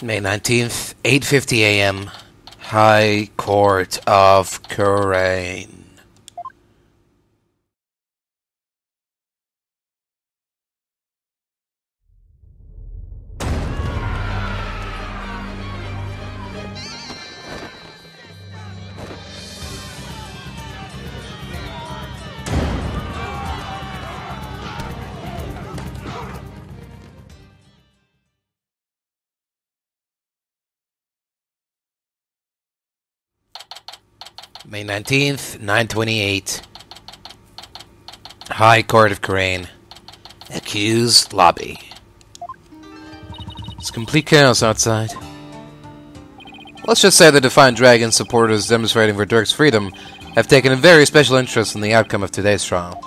May 19th, 8:50 a.m. High Court of Khura'in. May 19th, 9:28. High Court of Khura'in. Accused lobby. It's complete chaos outside. Let's just say the Defiant Dragon supporters demonstrating for Dhurke's freedom have taken a very special interest in the outcome of today's trial.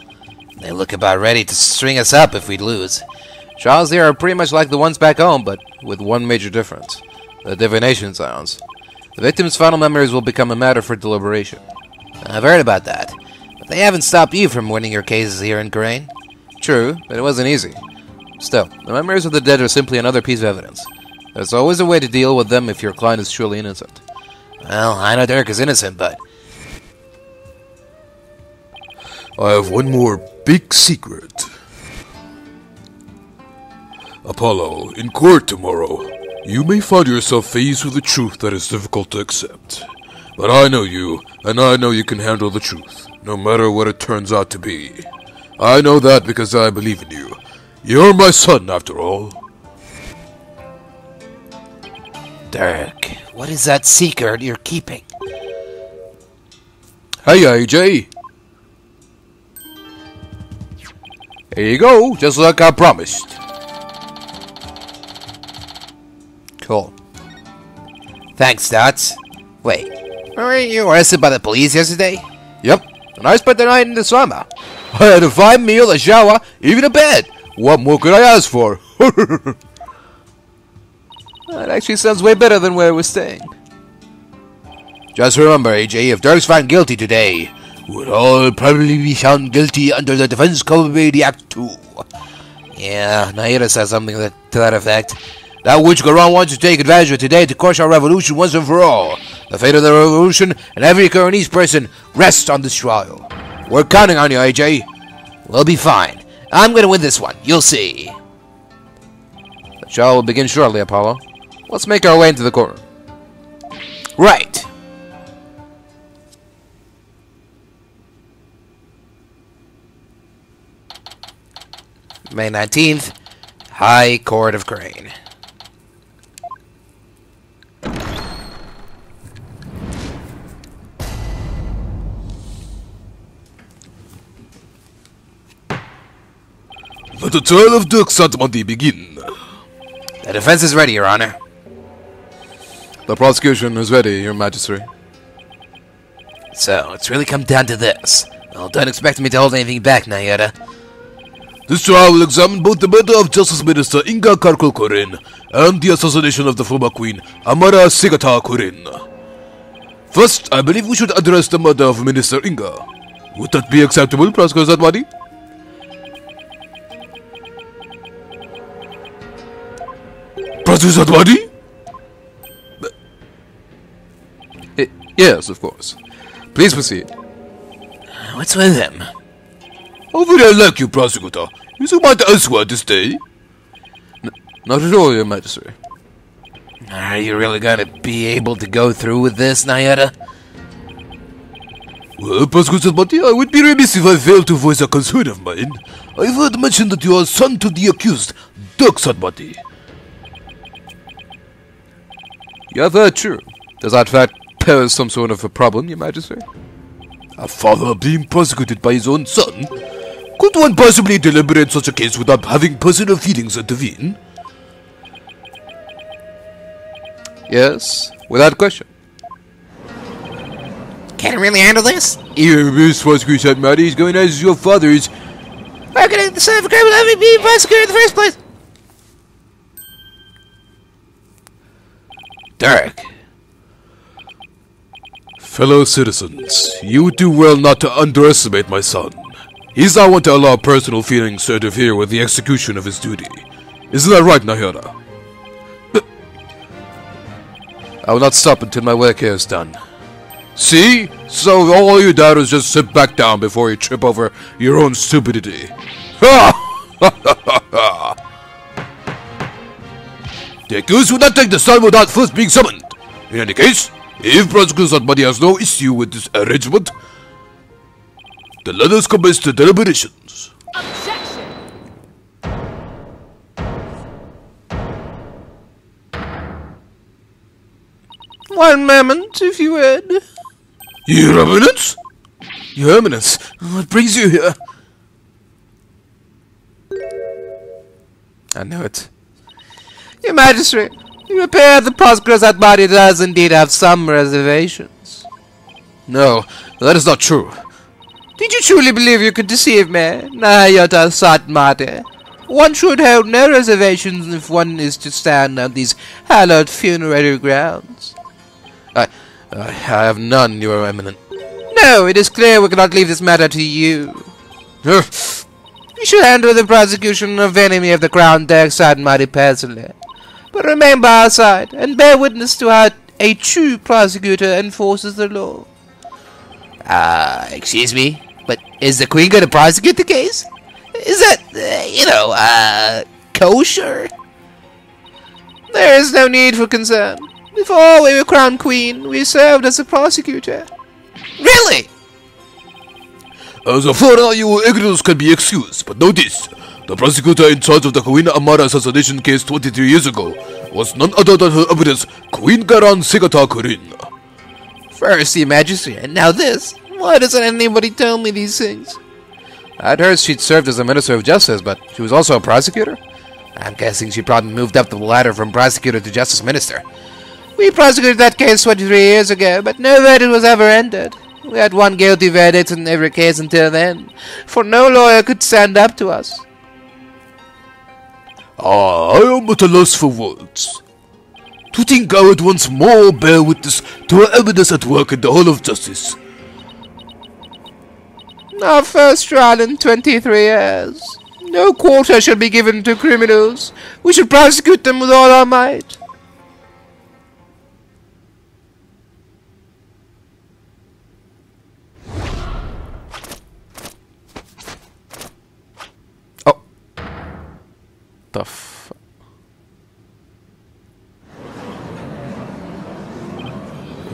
They look about ready to string us up if we lose. Trials here are pretty much like the ones back home, but with one major difference. The Divination Séance. The victim's final memories will become a matter for deliberation. I've heard about that, but they haven't stopped you from winning your cases here in Khura'in. True, but it wasn't easy. Still, the memories of the dead are simply another piece of evidence. There's always a way to deal with them if your client is truly innocent. Well, I know Dhurke is innocent, but... I have one more big secret. Apollo, in court tomorrow, you may find yourself faced with a truth that is difficult to accept. But I know you, and I know you can handle the truth, no matter what it turns out to be. I know that because I believe in you. You're my son, after all. Dhurke, what is that secret you're keeping? Hey, AJ. Here you go, just like I promised. Cool. Thanks, Dots. Wait, weren't you arrested by the police yesterday? Yep, and I spent the night in the sauna. I had a fine meal, a shower, even a bed. What more could I ask for? That actually sounds way better than where we're staying. Just remember, AJ, if Dhurke's found guilty today, we'll all probably be found guilty under the Defense Culpability Act 2. Yeah, Naira said something to that effect. That which Quran wants to take advantage of today to crush our revolution once and for all. The fate of the revolution and every Khura'inese person rests on this trial. We're counting on you, AJ. We'll be fine. I'm gonna win this one. You'll see. The trial will begin shortly, Apollo. Let's make our way into the courtroom. Right. May 19th, High Court of Khura'in. Let the trial of Dhurke Sahdmadhi begin. The defense is ready, Your Honor. The prosecution is ready, Your Majesty. So, it's really come down to this. Well, don't expect me to hold anything back, Naira. This trial will examine both the murder of Justice Minister Inga Khura'in and the assassination of the former Queen Amara Sigata Khura'in. First, I believe we should address the murder of Minister Inga. Would that be acceptable, Prosecutor Sahdmadhi? Prosecutor Sahdmadhi? Yes, of course. Please proceed. What's with him? Over there like you, Prosecutor. You so might elsewhere this day. Not at all, Your Majesty. Are you really gonna be able to go through with this, Naira? Well, Prosecutor Sahdmadhi, I would be remiss if I failed to voice a concern of mine. I've heard mention that you are son to the accused, Dhurke Sahdmadhi. Yeah, that's true. Does that fact pose some sort of a problem, Your Majesty? A father being prosecuted by his own son? Could one possibly deliberate such a case without having personal feelings intervene? Yes, without question. Can I really handle this? Even Miss Prosecutor Sahdmadhi is going as your father is. How can I decide for crime without me being prosecuted in the first place? Dhurke. Fellow citizens, you would do well not to underestimate my son. He's not one to allow personal feelings to interfere with the execution of his duty. Isn't that right, Naira? I will not stop until my work here is done. See? So all you did is just sit back down before you trip over your own stupidity. Ha! The accused will not take the stand without first being summoned. In any case, if Prosecutor Sahdmadhi has no issue with this arrangement, then let us commence the deliberations. Objection! One moment, if you would. Your Eminence? Your Eminence, what brings you here? I know it. Your Majesty, you appear the Prosecutor Sahdmadhi does indeed have some reservations. No, that is not true. Did you truly believe you could deceive me, Nayata Sahdmadhi? One should hold no reservations if one is to stand on these hallowed funerary grounds. I have none, Your Eminence. No, it is clear we cannot leave this matter to you. You should handle the prosecution of enemy of the Crown, Dhurke Sahdmadhi, personally. But remain by our side, and bear witness to how a true prosecutor enforces the law. Excuse me, but is the Queen going to prosecute the case? Is that, kosher? There is no need for concern. Before we were crowned Queen, we served as a prosecutor. Really? As a foreigner, your ignorance can be excused, but notice, the prosecutor in charge of the Queen Amara assassination case 23 years ago was none other than Her Eminence Queen Garan Sigata Kurin. First, Your Majesty, and now this. Why doesn't anybody tell me these things? I'd heard she'd served as a Minister of Justice, but she was also a prosecutor? I'm guessing she probably moved up the ladder from prosecutor to Justice Minister. We prosecuted that case 23 years ago, but no verdict was ever entered. We had one guilty verdict in every case until then, for no lawyer could stand up to us. I am at a loss for words. To think I would once more bear witness to Her Eminence at work in the Hall of Justice. Our first trial in 23 years. No quarter shall be given to criminals. We should prosecute them with all our might. The f...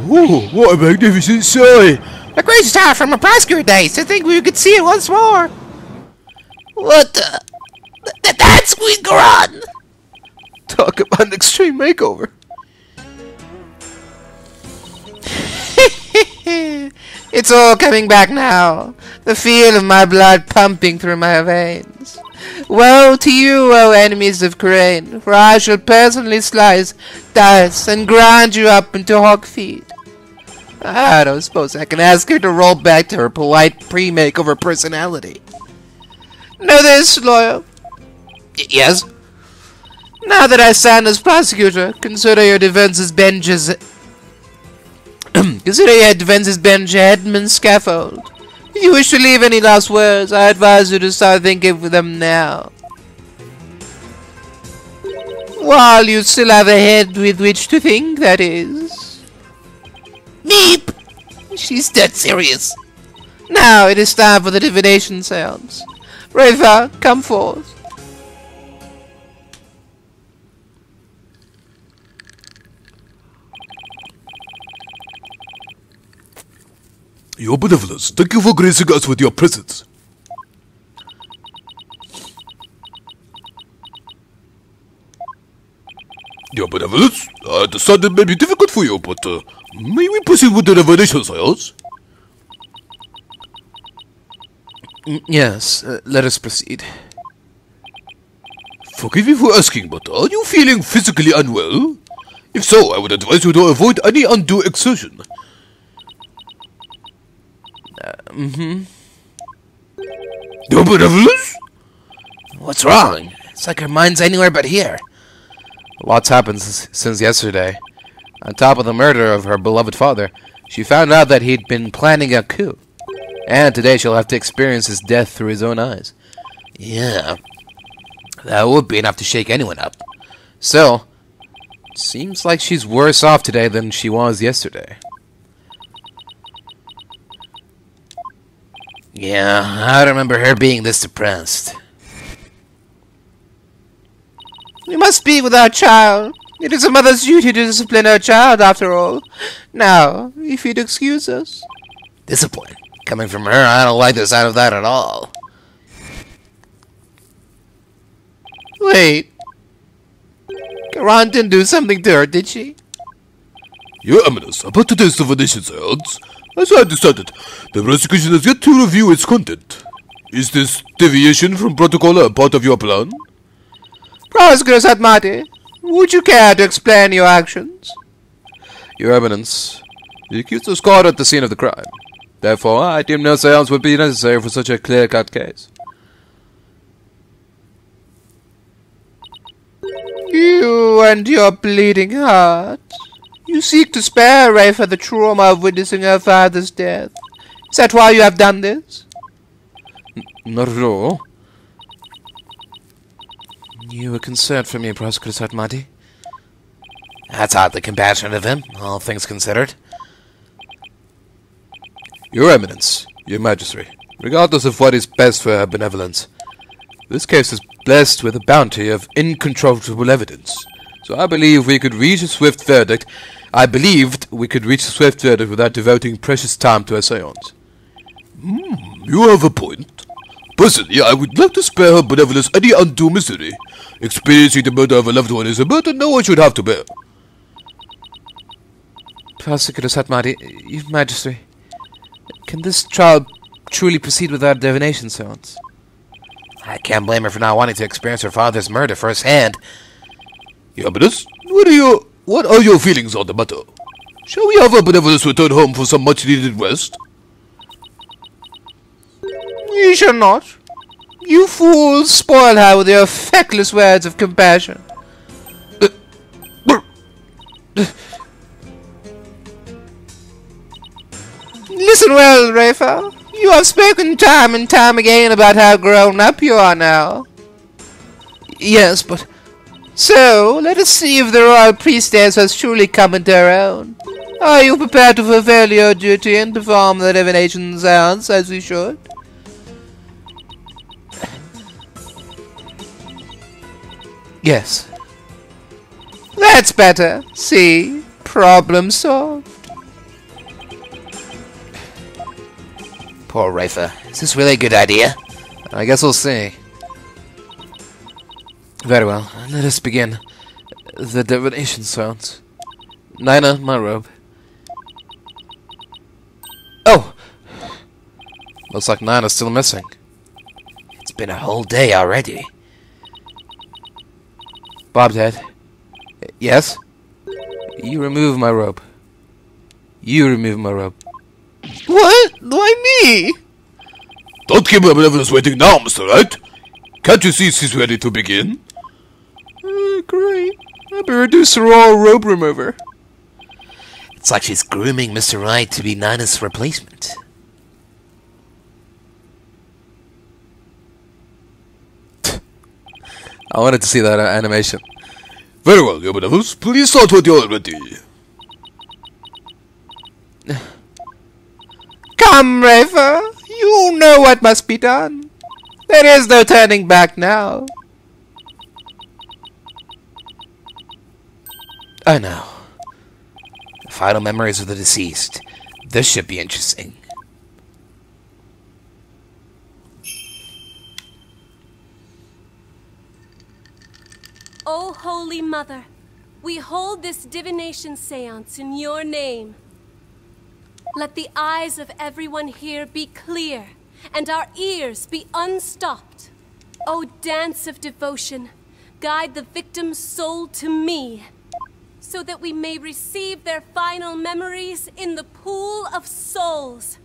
Ooh, what a magnificent sight! A great start from a prosecutor days to think we could see it once more. What the... That's Queen Garan! Talk about an extreme makeover. It's all coming back now. The feel of my blood pumping through my veins. Woe to you, O enemies of Crane, for I shall personally slice, dice, and grind you up into hog feet. I don't suppose I can ask her to roll back to her polite pre-makeover personality. Know this, lawyer? Yes? Now that I stand as prosecutor, consider your defense's bench as... consider your defense's bench a headman's scaffold. If you wish to leave any last words, I advise you to start thinking of them now. While you still have a head with which to think, that is. Meep! She's dead serious. Now it is time for the Divination Séance. Rayfa, come forth. Your Benevolence, thank you for gracing us with your presence. Your Benevolence, I understand it may be difficult for you, but may we proceed with the Divination Séance? Yes, let us proceed. Forgive me for asking, but are you feeling physically unwell? If so, I would advise you to avoid any undue exertion. Your Benevolence? What's wrong? It's like her mind's anywhere but here. Lots happened since yesterday. On top of the murder of her beloved father, she found out that he'd been planning a coup. And today she'll have to experience his death through his own eyes. Yeah, that would be enough to shake anyone up. So, Seems like she's worse off today than she was yesterday. Yeah, I remember her being this depressed. We must speak with our child. It is a mother's duty to discipline her child, after all. Now, if you'd excuse us. Discipline? Coming from her, I don't like the sound of that at all. Wait. Karan didn't do something to her, did she? Your Eminence, about today's Divination Séance, as I decided, the prosecution has yet to review its content. Is this deviation from protocol a part of your plan? Prosecutor Sahdmadhi, would you care to explain your actions? Your Eminence, the accused was caught at the scene of the crime. Therefore, I deem no seance would be necessary for such a clear-cut case. You and your bleeding heart. You seek to spare Rayfa the trauma of witnessing her father's death. Is that why you have done this? Not at all. You were concerned for me, Prosecutor Sahdmadhi. That's hardly compassionate of him, all things considered. Your Eminence, your Majesty, regardless of what is best for her benevolence, this case is blessed with a bounty of incontrovertible evidence. So I believe we could reach a swift verdict. I believed we could reach a swift verdict without devoting precious time to a seance. You have a point. Personally, I would like to spare her benevolence any undue misery. Experiencing the murder of a loved one is a burden no one should have to bear. Prosecutor Sahdmadhi, your Majesty, can this trial truly proceed without a divination séance? I can't blame her for not wanting to experience her father's murder firsthand. Your Eminence, what are your feelings on the matter? Shall we have her benevolence return home for some much-needed rest? You shall not. You fools spoil her with your feckless words of compassion. Listen well, Rayfa. You have spoken time and time again about how grown up you are now. Yes, but... So, let us see if the royal priestess has truly come into her own. Are you prepared to fulfill your duty and perform the divination séance as we should? Yes. That's better. See? Problem solved. Poor Rayfa. Is this really a good idea? I guess we'll see. Very well. Let us begin the divination séance. Nina, my robe. Oh! Looks like Nina's still missing. It's been a whole day already. Bobhead. Yes? You remove my robe. You remove my robe. What? Why me? Don't keep my benevolence waiting now, Mr. Wright. Can't you see she's ready to begin? Great. I'll be reduced to raw robe remover. It's like she's grooming Mr. Wright to be Nina's replacement. I wanted to see that animation. Very well, your benevolence. Please start when you're ready. Come, Rayfa. You know what must be done. There is no turning back now. I know. The final memories of the deceased. This should be interesting. O Holy Mother, we hold this divination séance in your name. Let the eyes of everyone here be clear, and our ears be unstopped. O dance of devotion, guide the victim's soul to me, so that we may receive their final memories in the pool of souls.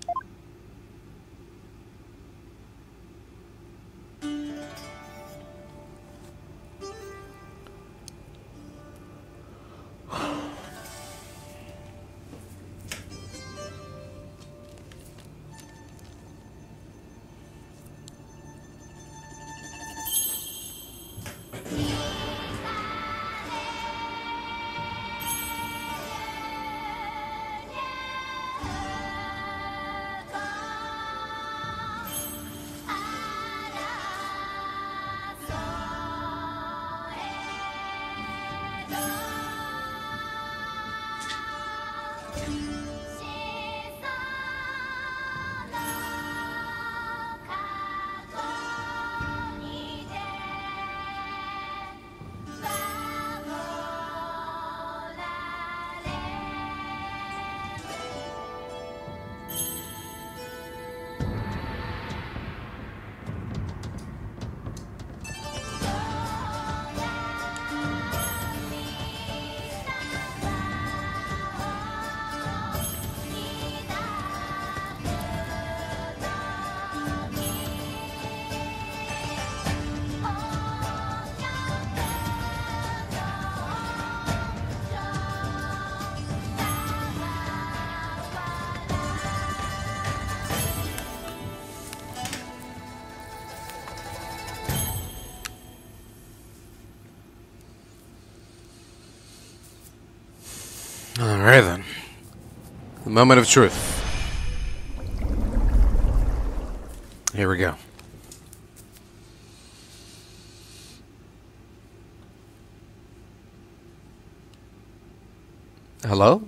Alright then. The moment of truth. Here we go. Hello?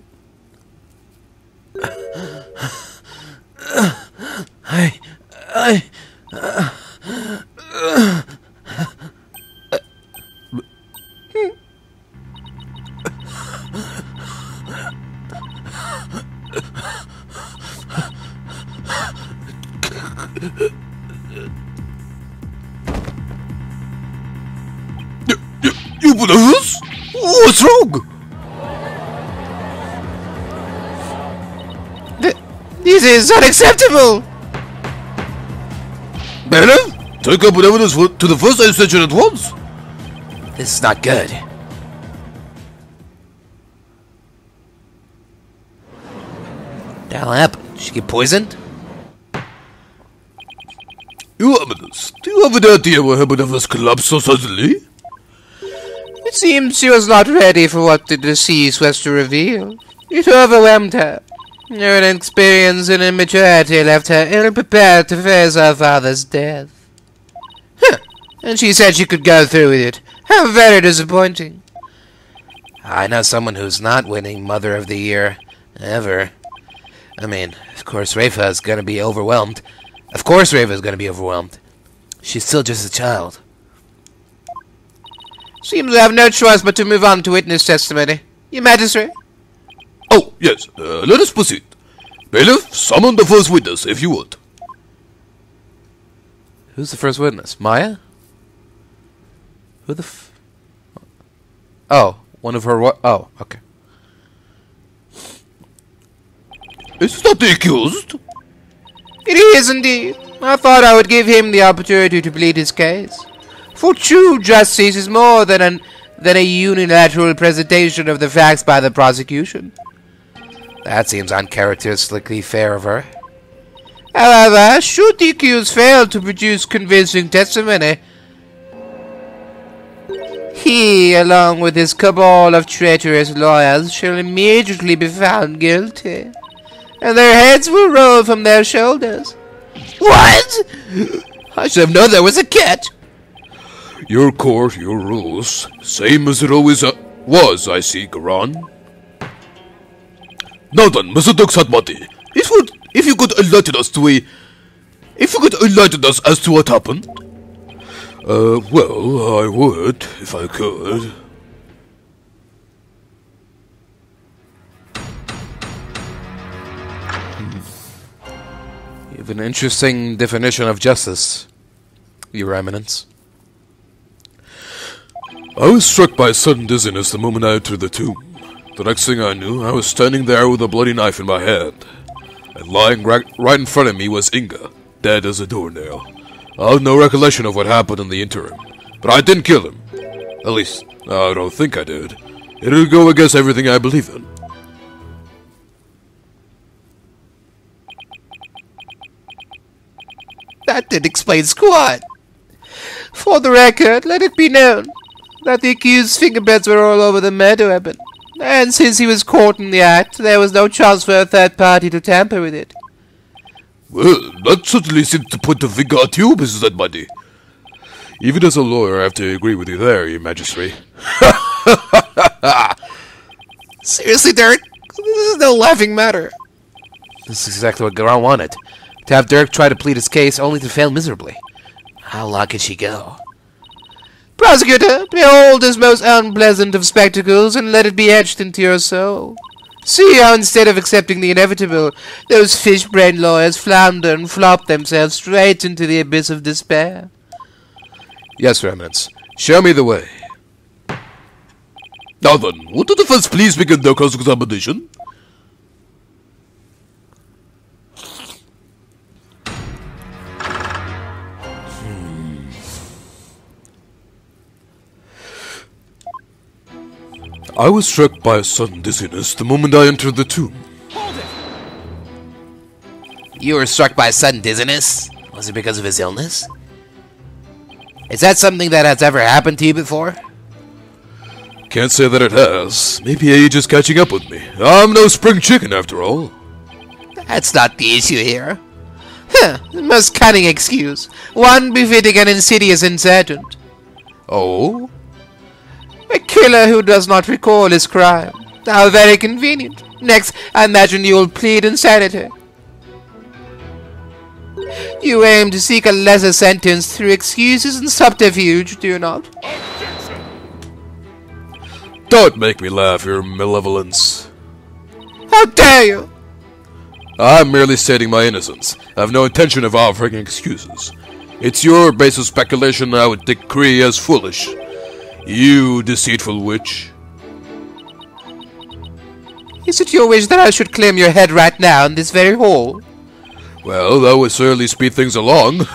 You brothers? What's wrong? This is unacceptable! Bella, take up evidence to the first aid station at once. This is not good. The hell happened? Did she get poisoned? Your Eminence, do you have any idea what happened if this collapsed so suddenly? It seems she was not ready for what the deceased was to reveal. It overwhelmed her. Her inexperience and immaturity left her ill-prepared to face her father's death. Huh. And she said she could go through with it. How very disappointing. I know someone who's not winning Mother of the Year. Ever. I mean, of course Rayfa is going to be overwhelmed. Of course Rayfa is going to be overwhelmed. She's still just a child. Seems we have no choice but to move on to witness testimony. Your Majesty? Oh, yes, let us proceed. Bailiff, summon the first witness, if you would. Who's the first witness? Maya? Who the f... Oh, one of her what? Oh, okay. Is that the accused? It is indeed. I thought I would give him the opportunity to plead his case. For true justice is more than a unilateral presentation of the facts by the prosecution. That seems uncharacteristically fair of her. However, should the accused fail to produce convincing testimony, he, along with his cabal of traitorous lawyers, shall immediately be found guilty, and their heads will roll from their shoulders. What? I should have known there was a catch. Your court, your rules, same as it always was, I see, Garan. Now then, Mr. Dhurke Sahdmadhi, if you could enlighten us as to what happened. Well, I would, if I could. You have an interesting definition of justice, Your Eminence. I was struck by a sudden dizziness the moment I entered the tomb. The next thing I knew, I was standing there with a bloody knife in my hand. And lying right in front of me was Inga, dead as a doornail. I have no recollection of what happened in the interim, but I didn't kill him. At least, I don't think I did. It'll go against everything I believe in. That didn't explain squat. For the record, let it be known that the accused's fingerprints were all over the murder weapon, and since he was caught in the act, there was no chance for a third party to tamper with it. Well, that certainly seems to point the finger at you, Mrs. Sahdmadhi. Even as a lawyer, I have to agree with you there, Your Majesty. Seriously, Dhurke? This is no laughing matter. This is exactly what Garan wanted. To have Dhurke try to plead his case only to fail miserably. How long could she go? Prosecutor, behold this most unpleasant of spectacles, and let it be etched into your soul. See how instead of accepting the inevitable, those fish-brained lawyers flounder and flop themselves straight into the abyss of despair. Yes, Your Eminence. Show me the way. Now then, would the defense please begin their cross-examination? I was struck by a sudden dizziness the moment I entered the tomb. Hold it! You were struck by a sudden dizziness? Was it because of his illness? Is that something that has ever happened to you before? can't say that it has. Maybe age is catching up with me. I'm no spring chicken after all. That's not the issue here. Most cunning excuse. One befitting an insidious insurgent. Oh? A killer who does not recall his crime. How very convenient. Next, I imagine you will plead insanity. You aim to seek a lesser sentence through excuses and subterfuge, do you not? Don't make me laugh, your malevolence. How dare you! I'm merely stating my innocence. I have no intention of offering excuses. It's your base of speculation I would decree as foolish. You deceitful witch. Is it your wish that I should claim your head right now in this very hall? Well, that would certainly speed things along.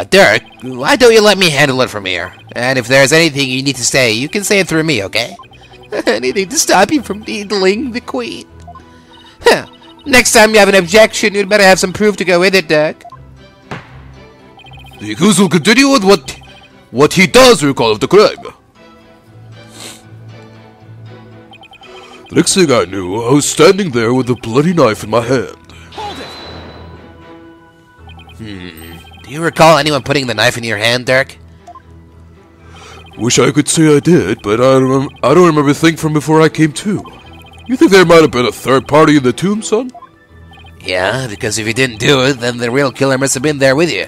Dirk, why don't you let me handle it from here? And if there's anything you need to say, you can say it through me, okay? Anything to stop you from needling the Queen. Next time you have an objection, you'd better have some proof to go with it, Dirk. The accused will continue with what he does recall of the crime. The next thing I knew, I was standing there with a bloody knife in my hand. Do you recall anyone putting the knife in your hand, Dirk? Wish I could say I did, but I don't remember a thing from before I came to. You think there might have been a third party in the tomb, son? Yeah, because if you didn't do it, then the real killer must have been there with you.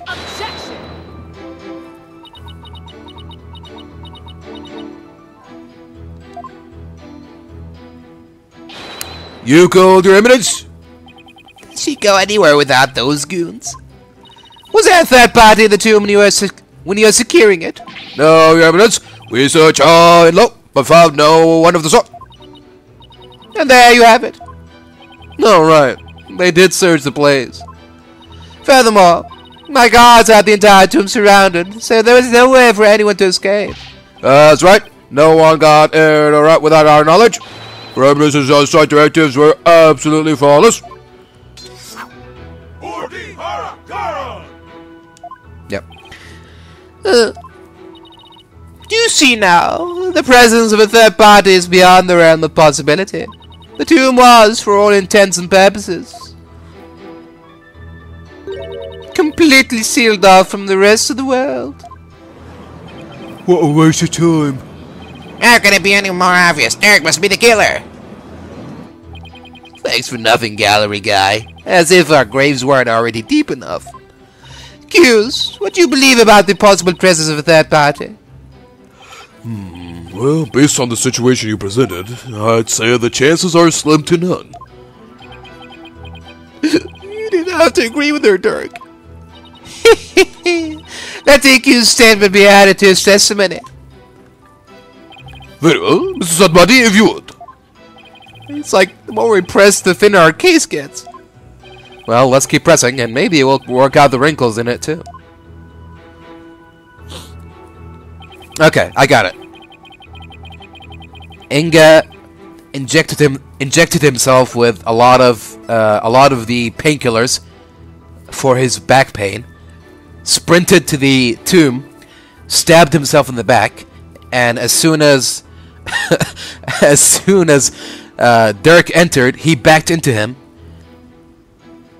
You called, Your Eminence? Did she go anywhere without those goons? Was there a third party in the tomb when you were securing it? No, Your Eminence. We searched high and low, but found no one of the sort. And there you have it. No, right. They did search the place. Furthermore, my guards had the entire tomb surrounded, so there was no way for anyone to escape. That's right. No one got in or out without our knowledge. Your Eminence's on-site directives were absolutely flawless. Yep. You see now, the presence of a third party is beyond the realm of possibility. The tomb was, for all intents and purposes, completely sealed off from the rest of the world. What a waste of time. How can it be any more obvious? Dirk must be the killer. Thanks for nothing, gallery guy. As if our graves weren't already deep enough. Hughes, what do you believe about the possible presence of a third party? Well, based on the situation you presented, I'd say the chances are slim to none. You didn't have to agree with her, Dirk. Let the accused statement be added to his testimony. Very well, Mr. Sahdmadhi, if you would. It's like the more we press, the thinner our case gets. Well, let's keep pressing, and maybe we'll work out the wrinkles in it, too. Okay, I got it. Inga injected himself with a lot of the painkillers for his back pain, sprinted to the tomb, stabbed himself in the back, and as soon as Dhurke entered, he backed into him.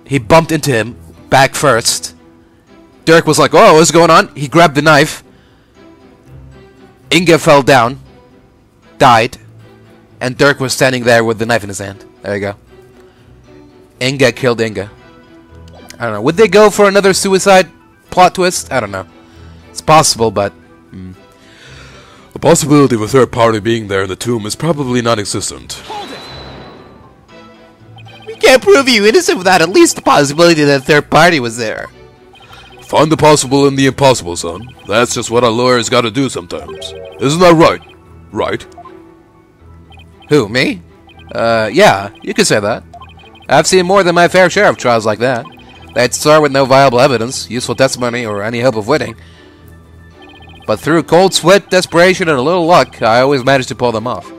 He bumped into him back first. Dhurke was like, "Oh, what's going on?" He grabbed the knife. Inga fell down, died, and Dhurke was standing there with the knife in his hand. There you go. Inga killed Inga. I don't know. Would they go for another suicide plot twist? I don't know. It's possible, but... The possibility of a third party being there in the tomb is probably non-existent. We can't prove you innocent without at least the possibility that a third party was there. Find the possible in the impossible, son. That's just what a lawyer's gotta do sometimes. Isn't that right? Right? Who, me? Yeah, you could say that. I've seen more than my fair share of trials like that. They'd start with no viable evidence, useful testimony, or any hope of winning. But through cold sweat, desperation, and a little luck, I always managed to pull them off.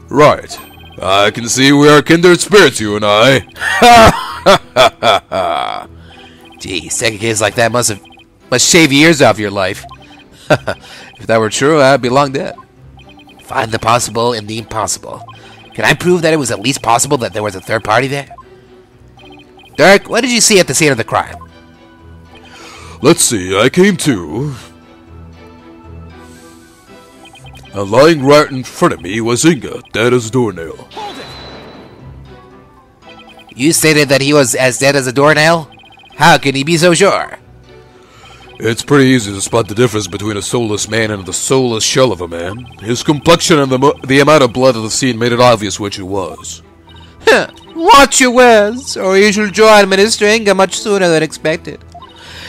Right. I can see we are kindred spirits, you and I. Gee, second case like that must have Must shave years off your life. If that were true, I'd be long dead. Find the possible in the impossible. Can I prove that it was at least possible that there was a third party there? Dhurke, what did you see at the scene of the crime? Let's see, I came to... And lying right in front of me was Inga, dead as a doornail. You stated that he was as dead as a doornail? How can he be so sure? It's pretty easy to spot the difference between a soulless man and the soulless shell of a man. His complexion and the amount of blood of the scene made it obvious which it was. Watch your words, or you shall join Minister Inga much sooner than expected.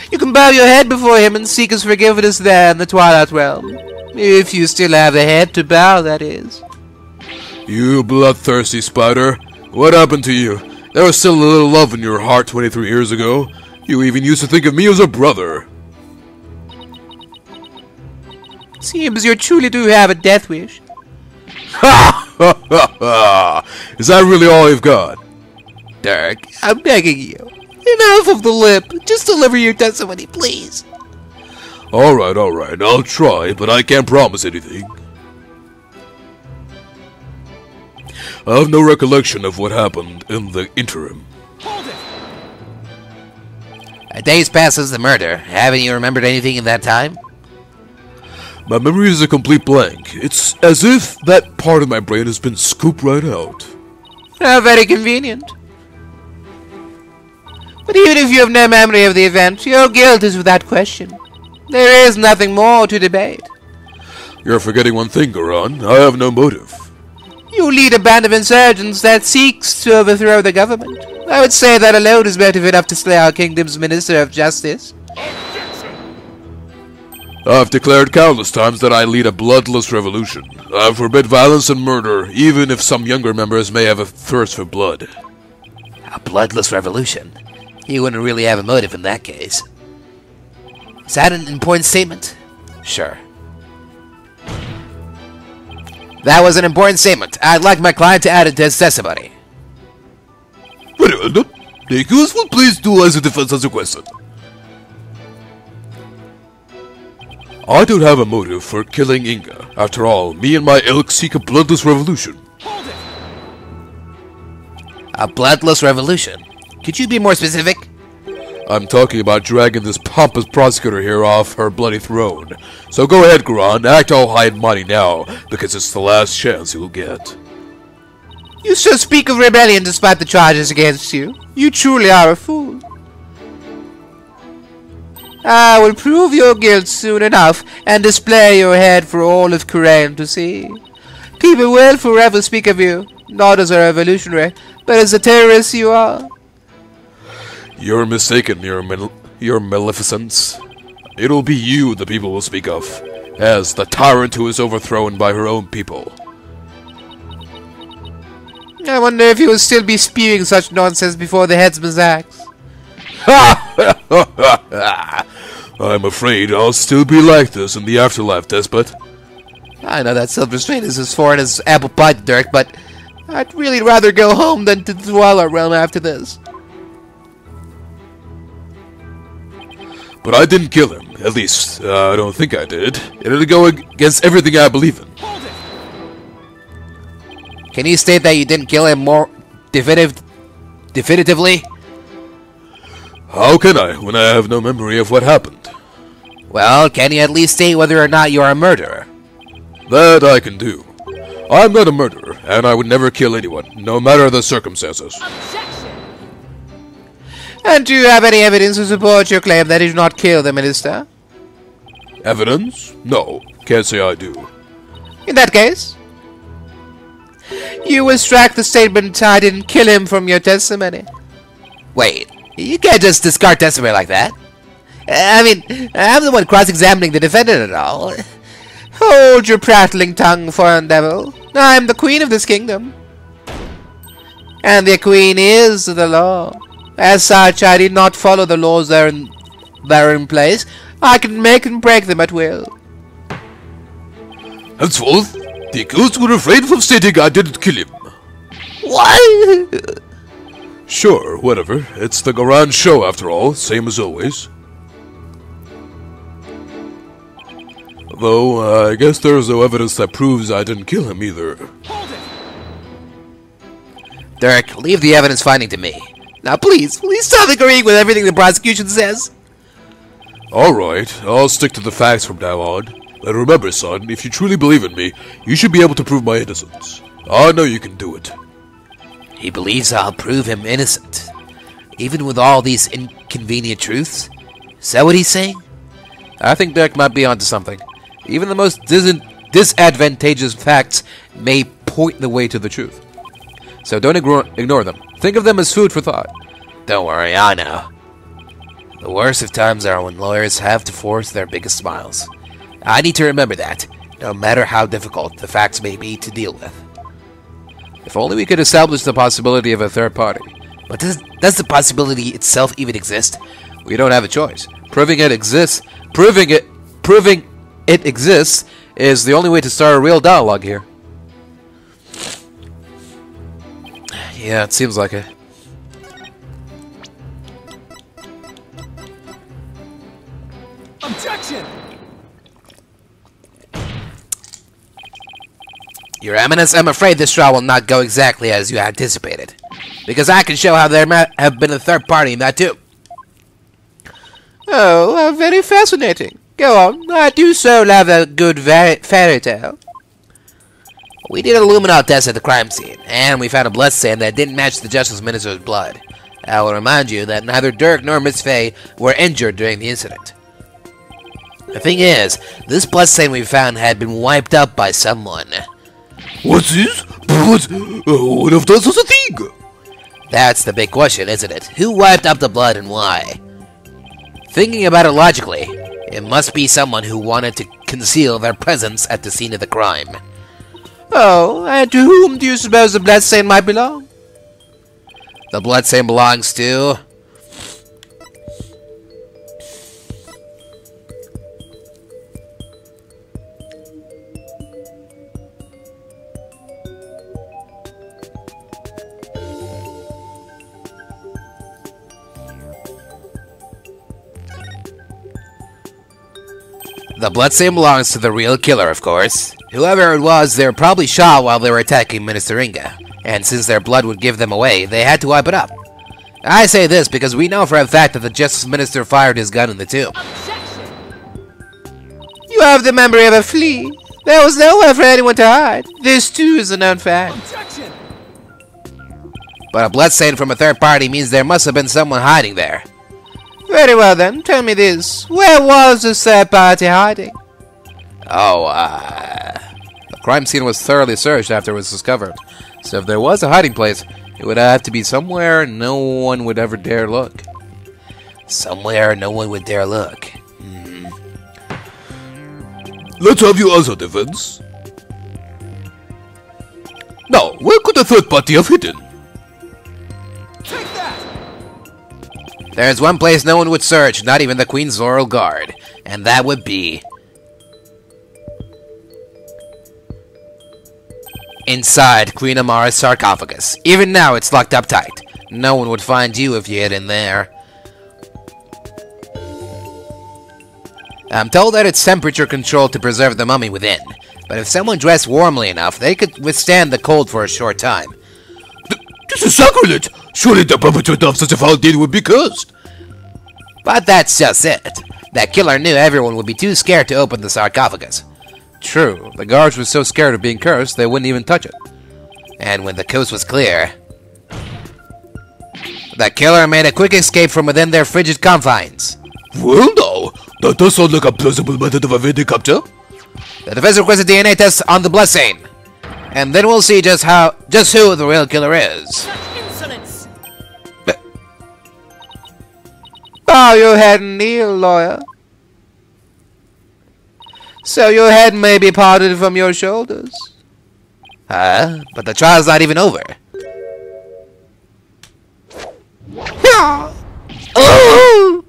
You can bow your head before him and seek his forgiveness there in the Twilight Realm. If you still have the head to bow, that is. You bloodthirsty spider. What happened to you? There was still a little love in your heart 23 years ago. You even used to think of me as a brother. Seems you truly do have a death wish. Ha! Ha ha ha! Is that really all you've got? Dhurke, I'm begging you. Enough of the lip. Just deliver your testimony, please. Alright, I'll try, but I can't promise anything. I have no recollection of what happened in the interim. A day's passed since the murder. Haven't you remembered anything in that time? My memory is a complete blank. It's as if that part of my brain has been scooped right out. How very convenient. But even if you have no memory of the event, your guilt is without question. There is nothing more to debate. You're forgetting one thing, Goran. I have no motive. You lead a band of insurgents that seeks to overthrow the government. I would say that alone is motive enough to slay our kingdom's Minister of Justice. I've declared countless times that I lead a bloodless revolution. I forbid violence and murder, even if some younger members may have a thirst for blood. A bloodless revolution? You wouldn't really have a motive in that case. Is that an important statement? Sure. That was an important statement. I'd like my client to add it to his testimony. Very well done. The accused will please do as the defense has requested. I don't have a motive for killing Inga. After all, me and my ilk seek a bloodless revolution. A bloodless revolution? Could you be more specific? I'm talking about dragging this pompous prosecutor here off her bloody throne. So go ahead, Goran, act all high and mighty now, because it's the last chance you'll get. You still speak of rebellion despite the charges against you. You truly are a fool. I will prove your guilt soon enough and display your head for all of Khura'in to see. People will forever speak of you, not as a revolutionary, but as the terrorist you are. You're mistaken, your maleficence. It'll be you the people will speak of, as the tyrant who is overthrown by her own people. I wonder if you will still be spewing such nonsense before the headsman's axe. I'm afraid I'll still be like this in the afterlife, despot. I know that self-restraint is as foreign as apple pie to Dhurke, but I'd really rather go home than to the Twilight Realm after this. But I didn't kill him. At least, I don't think I did. It'll go against everything I believe in. Can you state that you didn't kill him more definitively? How can I, when I have no memory of what happened? Well, can you at least state whether or not you're a murderer? That I can do. I'm not a murderer, and I would never kill anyone, no matter the circumstances. And do you have any evidence to support your claim that he did not kill the minister? Evidence? No, can't say I do. In that case, you will extract the statement I didn't kill him from your testimony. Wait, you can't just discard testimony like that. I mean, I'm the one cross-examining the defendant and all. Hold your prattling tongue, foreign devil. I'm the queen of this kingdom. And the queen is the law. As such, I did not follow the laws that are in place. I can make and break them at will. Henceforth, the accused will refrain from stating I didn't kill him. What? Sure, whatever. It's the Goran show after all, same as always. Though, I guess there's no evidence that proves I didn't kill him either. Hold it! Dhurke, leave the evidence finding to me. Now please stop agreeing with everything the prosecution says. Alright, I'll stick to the facts from now on. And remember, son, if you truly believe in me, you should be able to prove my innocence. I know you can do it. He believes I'll prove him innocent, even with all these inconvenient truths? Is that what he's saying? I think Dhurke might be onto something. Even the most disadvantageous facts may point the way to the truth. So don't ignore them. Think of them as food for thought. Don't worry, I know. The worst of times are when lawyers have to force their biggest smiles. I need to remember that, no matter how difficult the facts may be to deal with. If only we could establish the possibility of a third party. But does the possibility itself even exist? We don't have a choice. Proving it exists is the only way to start a real dialogue here. Yeah, it seems like it. Objection! Your Eminence, I'm afraid this trial will not go exactly as you anticipated. Because I can show how there might have been a third party in that too. Oh, very fascinating. Go on, I do so love a good fairy tale. We did a luminol test at the crime scene, and we found a blood stain that didn't match the Justice Minister's blood. I will remind you that neither Dhurke nor Miss Faye were injured during the incident. The thing is, this blood stain we found had been wiped up by someone. What's this? What if that's such a thing? That's the big question, isn't it? Who wiped up the blood and why? Thinking about it logically, it must be someone who wanted to conceal their presence at the scene of the crime. Oh, and to whom do you suppose the bloodstain might belong? The bloodstain belongs to... The bloodstain belongs to the real killer, of course. Whoever it was, they were probably shot while they were attacking Minister Inga. And since their blood would give them away, they had to wipe it up. I say this because we know for a fact that the Justice Minister fired his gun in the tomb. Objection! You have the memory of a flea. There was nowhere for anyone to hide. This too is a known fact. Objection! But a bloodstain from a third party means there must have been someone hiding there. Very well then, tell me this. Where was this third party hiding? Oh, the crime scene was thoroughly searched after it was discovered. So if there was a hiding place, it would have to be somewhere no one would ever dare look. Somewhere no one would dare look. Let's have you answer, defense. Now, where could the third party have hidden? Take that! There's one place no one would search, not even the Queen's Royal Guard. And that would be... inside Queen Amara's sarcophagus. Even now, it's locked up tight. No one would find you if you hid in there. I'm told that it's temperature controlled to preserve the mummy within. But if someone dressed warmly enough, they could withstand the cold for a short time. This is sacrilege! Surely the perpetrator of such a foul deed would be cursed! But that's just it. That killer knew everyone would be too scared to open the sarcophagus. True, the guards were so scared of being cursed, they wouldn't even touch it. And when the coast was clear, the killer made a quick escape from within their frigid confines. Well now, that does sound like a plausible method of evading capture. The defense requests a DNA test on the bloodstain. And then we'll see just who the real killer is. Such insolence! Bow your head and kneel, lawyer. So your head may be parted from your shoulders. But the trial's not even over. Oh!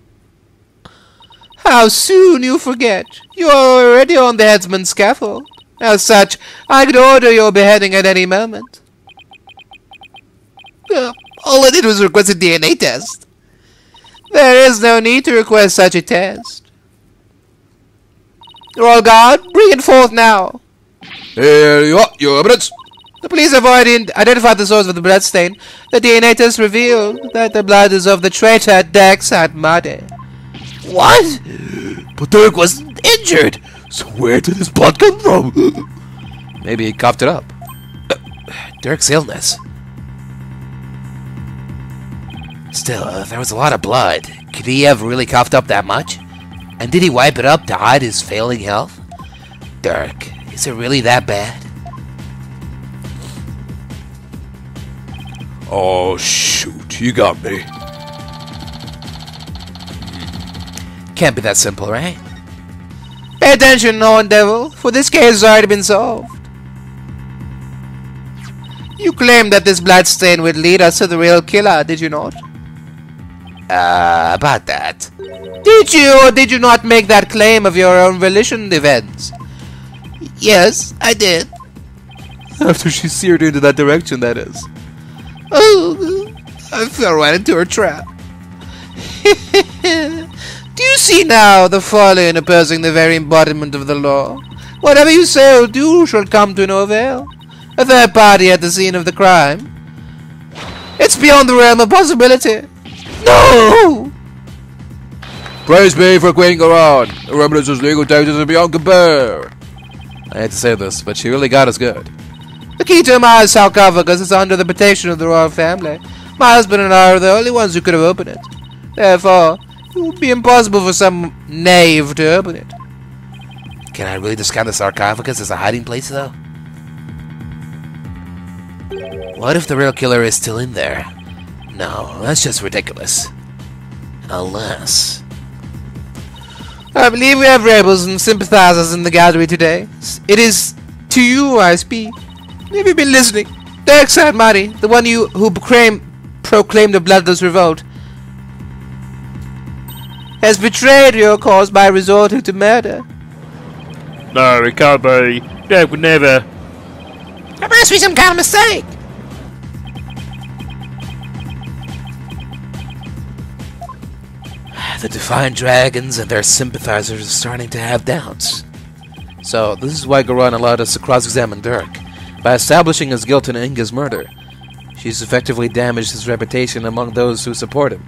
How soon you forget. You are already on the headsman's scaffold. As such, I could order your beheading at any moment. All I did was request a DNA test. There is no need to request such a test. Royal Guard, bring it forth now. Here you are, your evidence. The police have already identified the source of the bloodstain. The DNA test revealed that the blood is of the traitor Dhurke Sahdmadhi. What? But Dhurke was injured. So where did this blood come from? Maybe he coughed it up. Dhurke's illness. Still, there was a lot of blood. Could he have really coughed up that much? And did he wipe it up to hide his failing health? Dhurke, is it really that bad? Oh, shoot. You got me. Can't be that simple, right? Pay attention, Horn Devil, for this case has already been solved. You claimed that this bloodstain would lead us to the real killer, did you not? About that. Did you or did you not make that claim of your own volition, Events? Yes, I did. After she steered into that direction, that is. Oh, I fell right into her trap. Do you see now the folly in opposing the very embodiment of the law? Whatever you say or do shall come to no avail. A third party at the scene of the crime. It's beyond the realm of possibility. No! Praise be for Queen Garon. The reminiscences legal tactics are beyond compare. I hate to say this, but she really got us good. The key to my sarcophagus is under the protection of the royal family. My husband and I are the only ones who could have opened it. Therefore, it would be impossible for some knave to open it. Can I really discount the sarcophagus as a hiding place, though? What if the real killer is still in there? No, that's just ridiculous. Unless... I believe we have rebels and sympathizers in the gallery today. It is to you I speak. Have you been listening? Dhurke Sahdmadhi, the one who proclaimed a bloodless revolt, has betrayed your cause by resorting to murder. No, it can't be. Dhurke would never. There must be some kind of mistake. The Defiant Dragons and their sympathizers are starting to have doubts. So, this is why Garon allowed us to cross-examine Dhurke. By establishing his guilt in Inga's murder, she's effectively damaged his reputation among those who support him.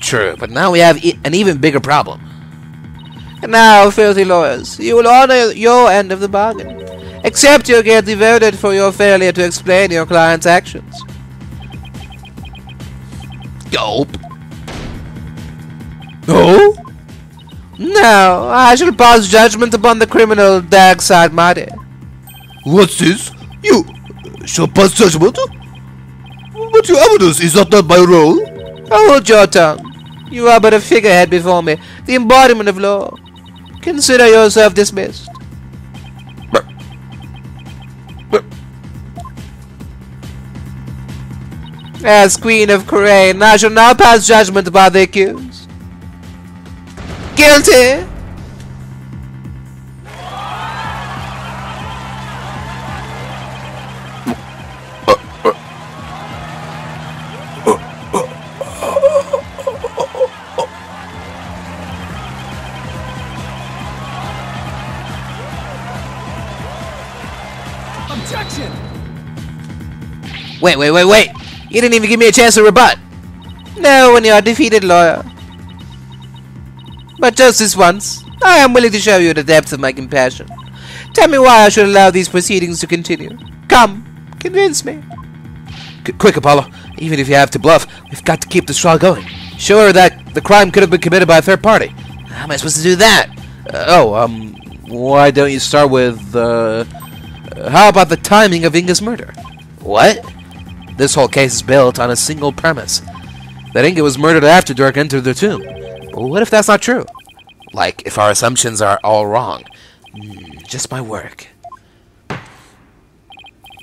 True, but now we have an even bigger problem. And now, filthy lawyers, you will honor your end of the bargain. Accept your guilty verdict for your failure to explain your client's actions. Gulp. No? Now, I shall pass judgment upon the criminal Dhurke Sahdmadhi. What's this? You shall pass judgment? But your evidence is not my role. Hold your tongue. You are but a figurehead before me, the embodiment of law. Consider yourself dismissed. As Queen of Khura'in, I shall now pass judgment upon the accused. Guilty! Objection! Wait. You didn't even give me a chance to rebut. No, when you are defeated, lawyer. But just this once, I am willing to show you the depth of my compassion. Tell me why I should allow these proceedings to continue. Come, convince me. Quick, Apollo. Even if you have to bluff, we've got to keep this trial going. Show her that the crime could have been committed by a third party. How am I supposed to do that? Why don't you start with, how about the timing of Inga's murder? What? This whole case is built on a single premise. That Inga was murdered after Dhurke entered the tomb. What if that's not true? Like, if our assumptions are all wrong? Just my work.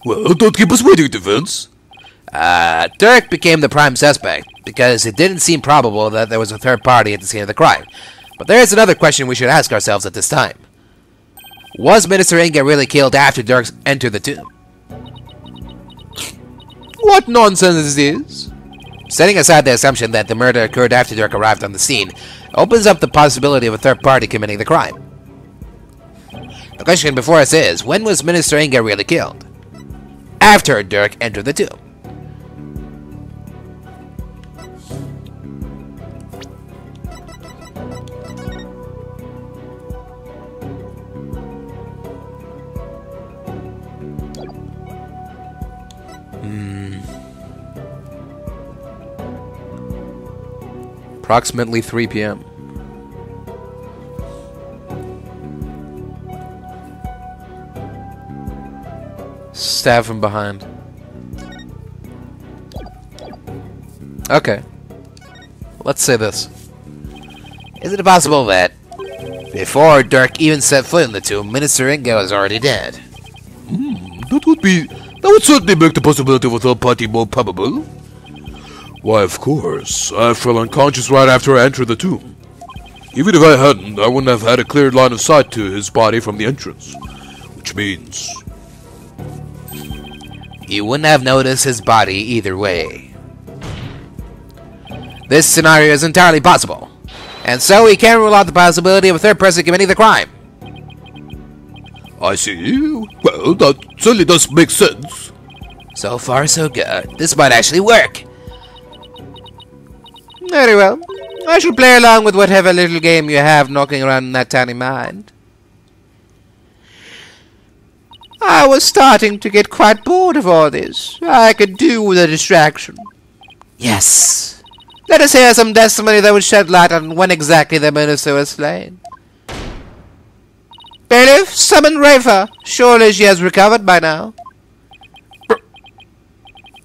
Well, don't keep us waiting, Defense. Dhurke became the prime suspect because it didn't seem probable that there was a third party at the scene of the crime. But there is another question we should ask ourselves at this time. Was Minister Inga really killed after Dhurke entered the tomb? What nonsense is this? Setting aside the assumption that the murder occurred after Dhurke arrived on the scene, opens up the possibility of a third party committing the crime. The question before us is, when was Minister Inga really killed? After Dhurke entered the tomb. Approximately 3 p.m. Stab from behind. Okay. Let's say this. Is it possible that before Dhurke even set foot in the tomb, Minister Inga was already dead? That would certainly make the possibility of a third party more probable. Why, of course. I fell unconscious right after I entered the tomb. Even if I hadn't, I wouldn't have had a clear line of sight to his body from the entrance. Which means... you wouldn't have noticed his body either way. This scenario is entirely possible, and so we can't rule out the possibility of a third person committing the crime. I see. Well, that certainly does make sense. So far, so good. This might actually work. Very well. I shall play along with whatever little game you have knocking around in that tiny mind. I was starting to get quite bored of all this. I could do with a distraction. Yes. Let us hear some testimony that would shed light on when exactly the minister was slain. Bailiff, summon Rayfa. Surely she has recovered by now.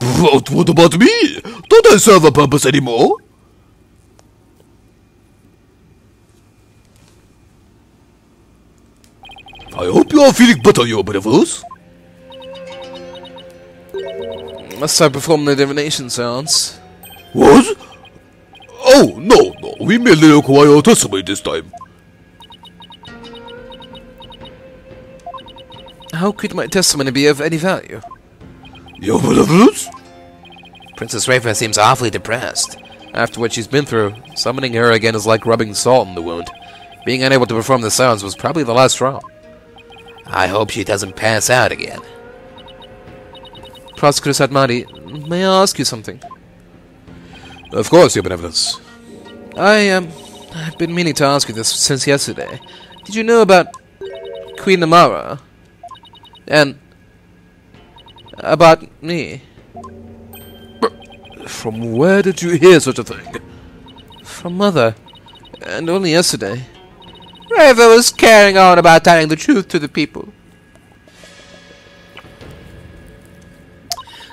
What about me? Don't I serve a purpose anymore? I hope you are feeling better, your benevolence. Must I perform the Divination Séance? What? Oh, no, we merely require a testimony this time. How could my testimony be of any value? Your benevolence? Princess Rayfa seems awfully depressed. After what she's been through, summoning her again is like rubbing salt in the wound. Being unable to perform the seance was probably the last straw. I hope she doesn't pass out again. Dhurke Sahdmadhi, may I ask you something? Of course, your benevolence. I've been meaning to ask you this since yesterday. Did you know about Queen Amara? And about me? From where did you hear such a thing? From Mother. And only yesterday. Rayfa was carrying on about telling the truth to the people.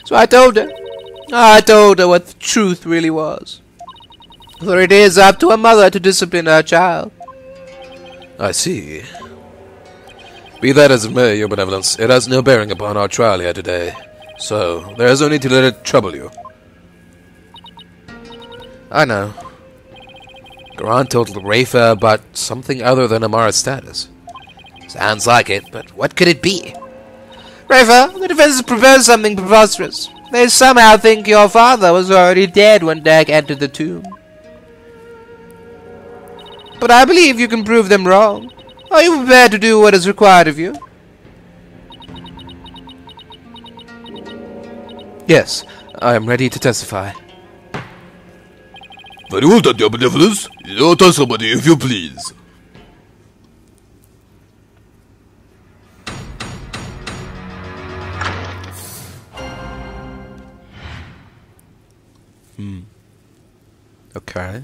So I told her. I told her what the truth really was. For it is up to a mother to discipline her child. I see. Be that as it may, your benevolence, it has no bearing upon our trial here today. So, there is no need to let it trouble you. I know. Garan told Rayfa about something other than Amara's status. Sounds like it, but what could it be? Rayfa, the defense has proposed something preposterous. They somehow think your father was already dead when Dhurke entered the tomb. But I believe you can prove them wrong. Are you prepared to do what is required of you? Yes, I am ready to testify. Very well done, your benevolence. Your testimony, if you please. Okay.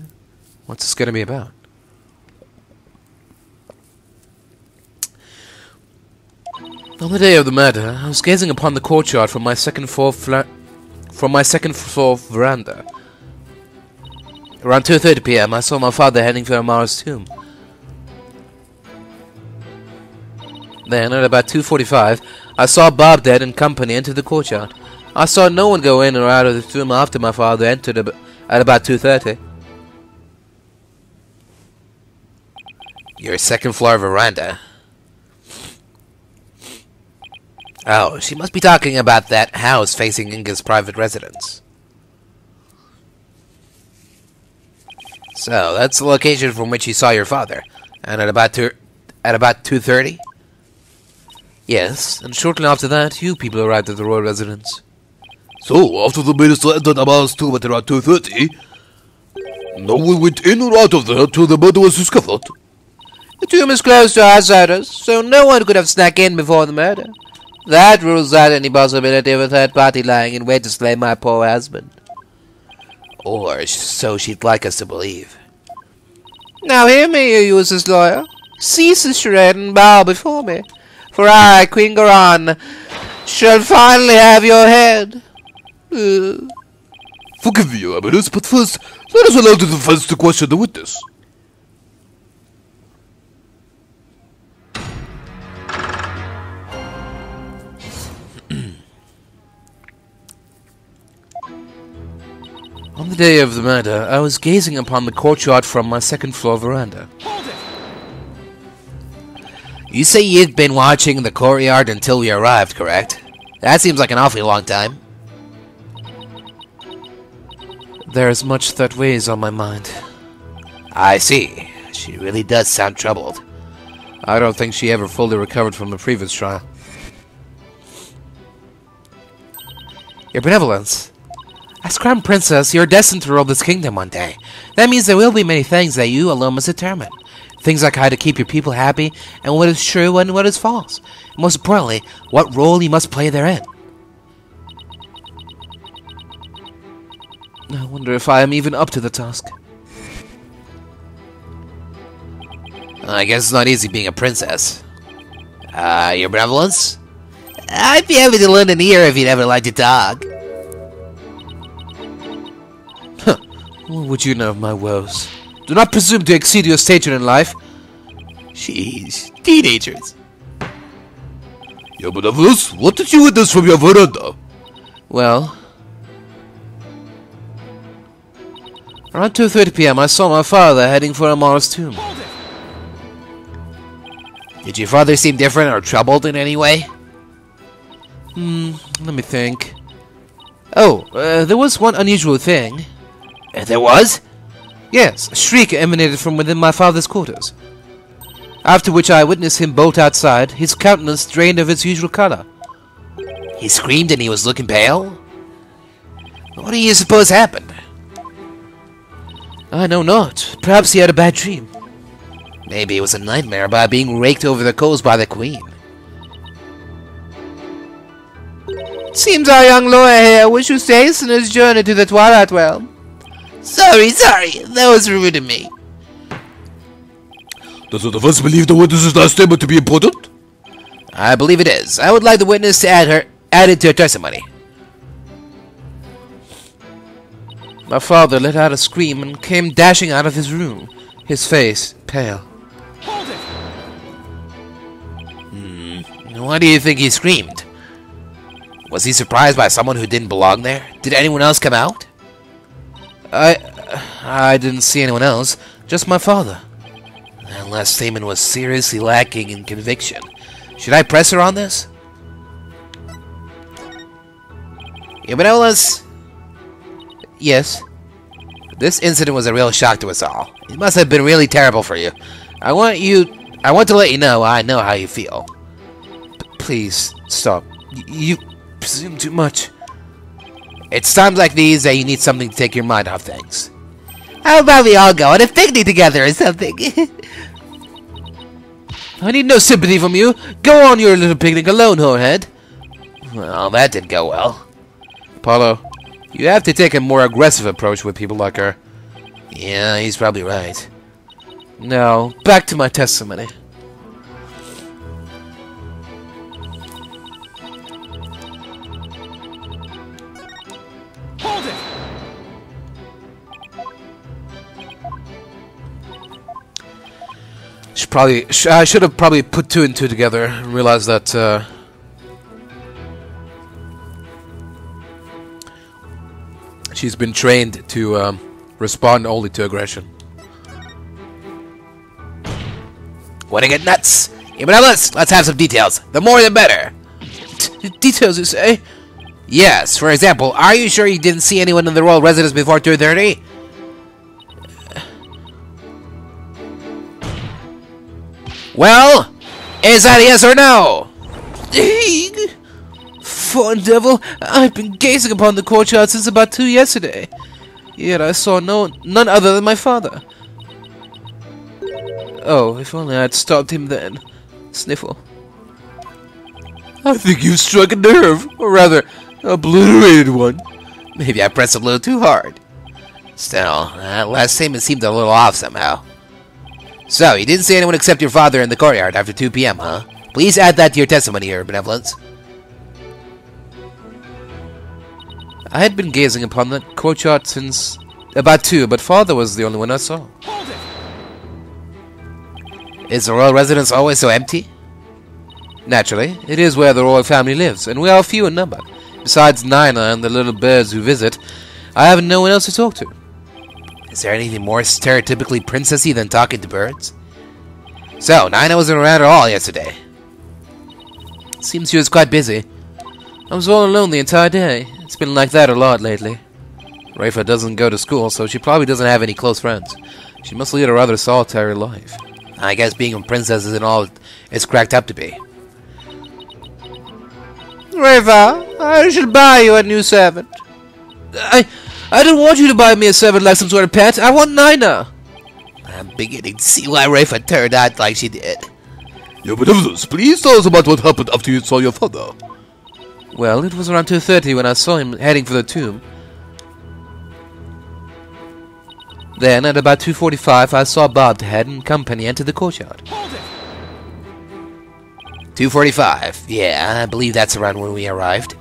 What's this going to be about? On the day of the murder, I was gazing upon the courtyard from my second floor veranda. Around 2:30 p.m., I saw my father heading for Amara's tomb. Then, at about 2:45, I saw Bob dead and company enter the courtyard. I saw no one go in or out of the tomb after my father entered at about 2:30. Your second floor veranda? Oh, she must be talking about that house facing Inga's private residence. So, that's the location from which you saw your father. And at about 2:30? Yes, and shortly after that, you people arrived at the royal residence. So, after the minister entered Amar's tomb at around 2:30, no one went in or out of there till the murder was discovered. The tomb is closed to outsiders, so no one could have snuck in before the murder. That rules out any possibility of a third party lying in wait to slay my poor husband. Or so she'd like us to believe. Now hear me, you useless lawyer. Cease this charade and bow before me, for I, Queen Garan, shall finally have your head. Forgive me, Your Eminence, but first, let us allow the defense to question the witness. On the day of the murder, I was gazing upon the courtyard from my second-floor veranda. Hold it! You say you'd been watching the courtyard until we arrived, correct? That seems like an awfully long time. There's much that weighs on my mind. I see. She really does sound troubled. I don't think she ever fully recovered from the previous trial. Your Benevolence. As Crown Princess, you're destined to rule this kingdom one day. That means there will be many things that you alone must determine. Things like how to keep your people happy, and what is true and what is false. And most importantly, what role you must play therein. I wonder if I am even up to the task. I guess it's not easy being a princess. Your Benevolence? I'd be happy to lend an ear if you'd ever like to talk. Huh. What would you know of my woes? Do not presume to exceed your stature in life. Jeez, teenagers. Your Benevolence, what did you witness from your veranda? Well, around 2:30 p.m. I saw my father heading for Amar's tomb. Hold it! Did your father seem different or troubled in any way? Let me think. Oh, there was one unusual thing. There was? Yes, a shriek emanated from within my father's quarters. After which I witnessed him bolt outside, his countenance drained of its usual color. He screamed and he was looking pale? What do you suppose happened? I know not. Perhaps he had a bad dream. Maybe it was a nightmare about being raked over the coals by the Queen. Seems our young lawyer here wishes to hasten his journey to the Twilight Realm. Sorry, that was rude of me. Does the defense believe the witness's last statement to be important? I believe it is. I would like the witness to add it to her testimony. My father let out a scream and came dashing out of his room, his face pale. Hold it! Why do you think he screamed? Was he surprised by someone who didn't belong there? Did anyone else come out? I didn't see anyone else, just my father. That last statement was seriously lacking in conviction. Should I press her on this? Your Benevolence? Yes. This incident was a real shock to us all. It must have been really terrible for you. I want to let you know I know how you feel. Please, stop. You presume too much. It's times like these that you need something to take your mind off things. How about we all go on a picnic together or something? I need no sympathy from you. Go on your little picnic alone, whorehead. Well, that didn't go well. Apollo, you have to take a more aggressive approach with people like her. Yeah, he's probably right. Now, back to my testimony. Hold it! I should have probably put two and two together and realized that she's been trained to respond only to aggression. Wanna get nuts? Yeah, but now let's have some details. The more the better. Details, you say? Yes. For example, are you sure you didn't see anyone in the royal residence before 2:30? Well, is that a yes or no? Dig! Foreign devil, I've been gazing upon the courtyard since about 2 yesterday. Yet I saw none other than my father. Oh, if only I had stopped him then. Sniffle. I think you've struck a nerve, or rather, obliterated one. Maybe I pressed a little too hard. Still, that last statement seemed a little off somehow. So, you didn't see anyone except your father in the courtyard after 2 p.m., huh? Please add that to your testimony, Your Benevolence. I had been gazing upon that courtyard since about 2, but father was the only one I saw. Hold it! Is the royal residence always so empty? Naturally, it is where the royal family lives, and we are few in number. Besides Nina and the little birds who visit, I have no one else to talk to. Is there anything more stereotypically princessy than talking to birds? So, Nina wasn't around at all yesterday. Seems she was quite busy. I was all alone the entire day. It's been like that a lot lately. Rayfa doesn't go to school, so she probably doesn't have any close friends. She must lead a rather solitary life. I guess being a princess isn't all it's cracked up to be. Rayfa, I should buy you a new servant. I don't want you to buy me a servant like some sort of pet. I want Nina. I'm beginning to see why Rayfa turned out like she did. Your Benevolence, please tell us about what happened after you saw your father. Well, it was around 2:30 when I saw him heading for the tomb. Then, at about 2:45, I saw Bobhead and company enter the courtyard. Hold it! 2:45. Yeah, I believe that's around when we arrived.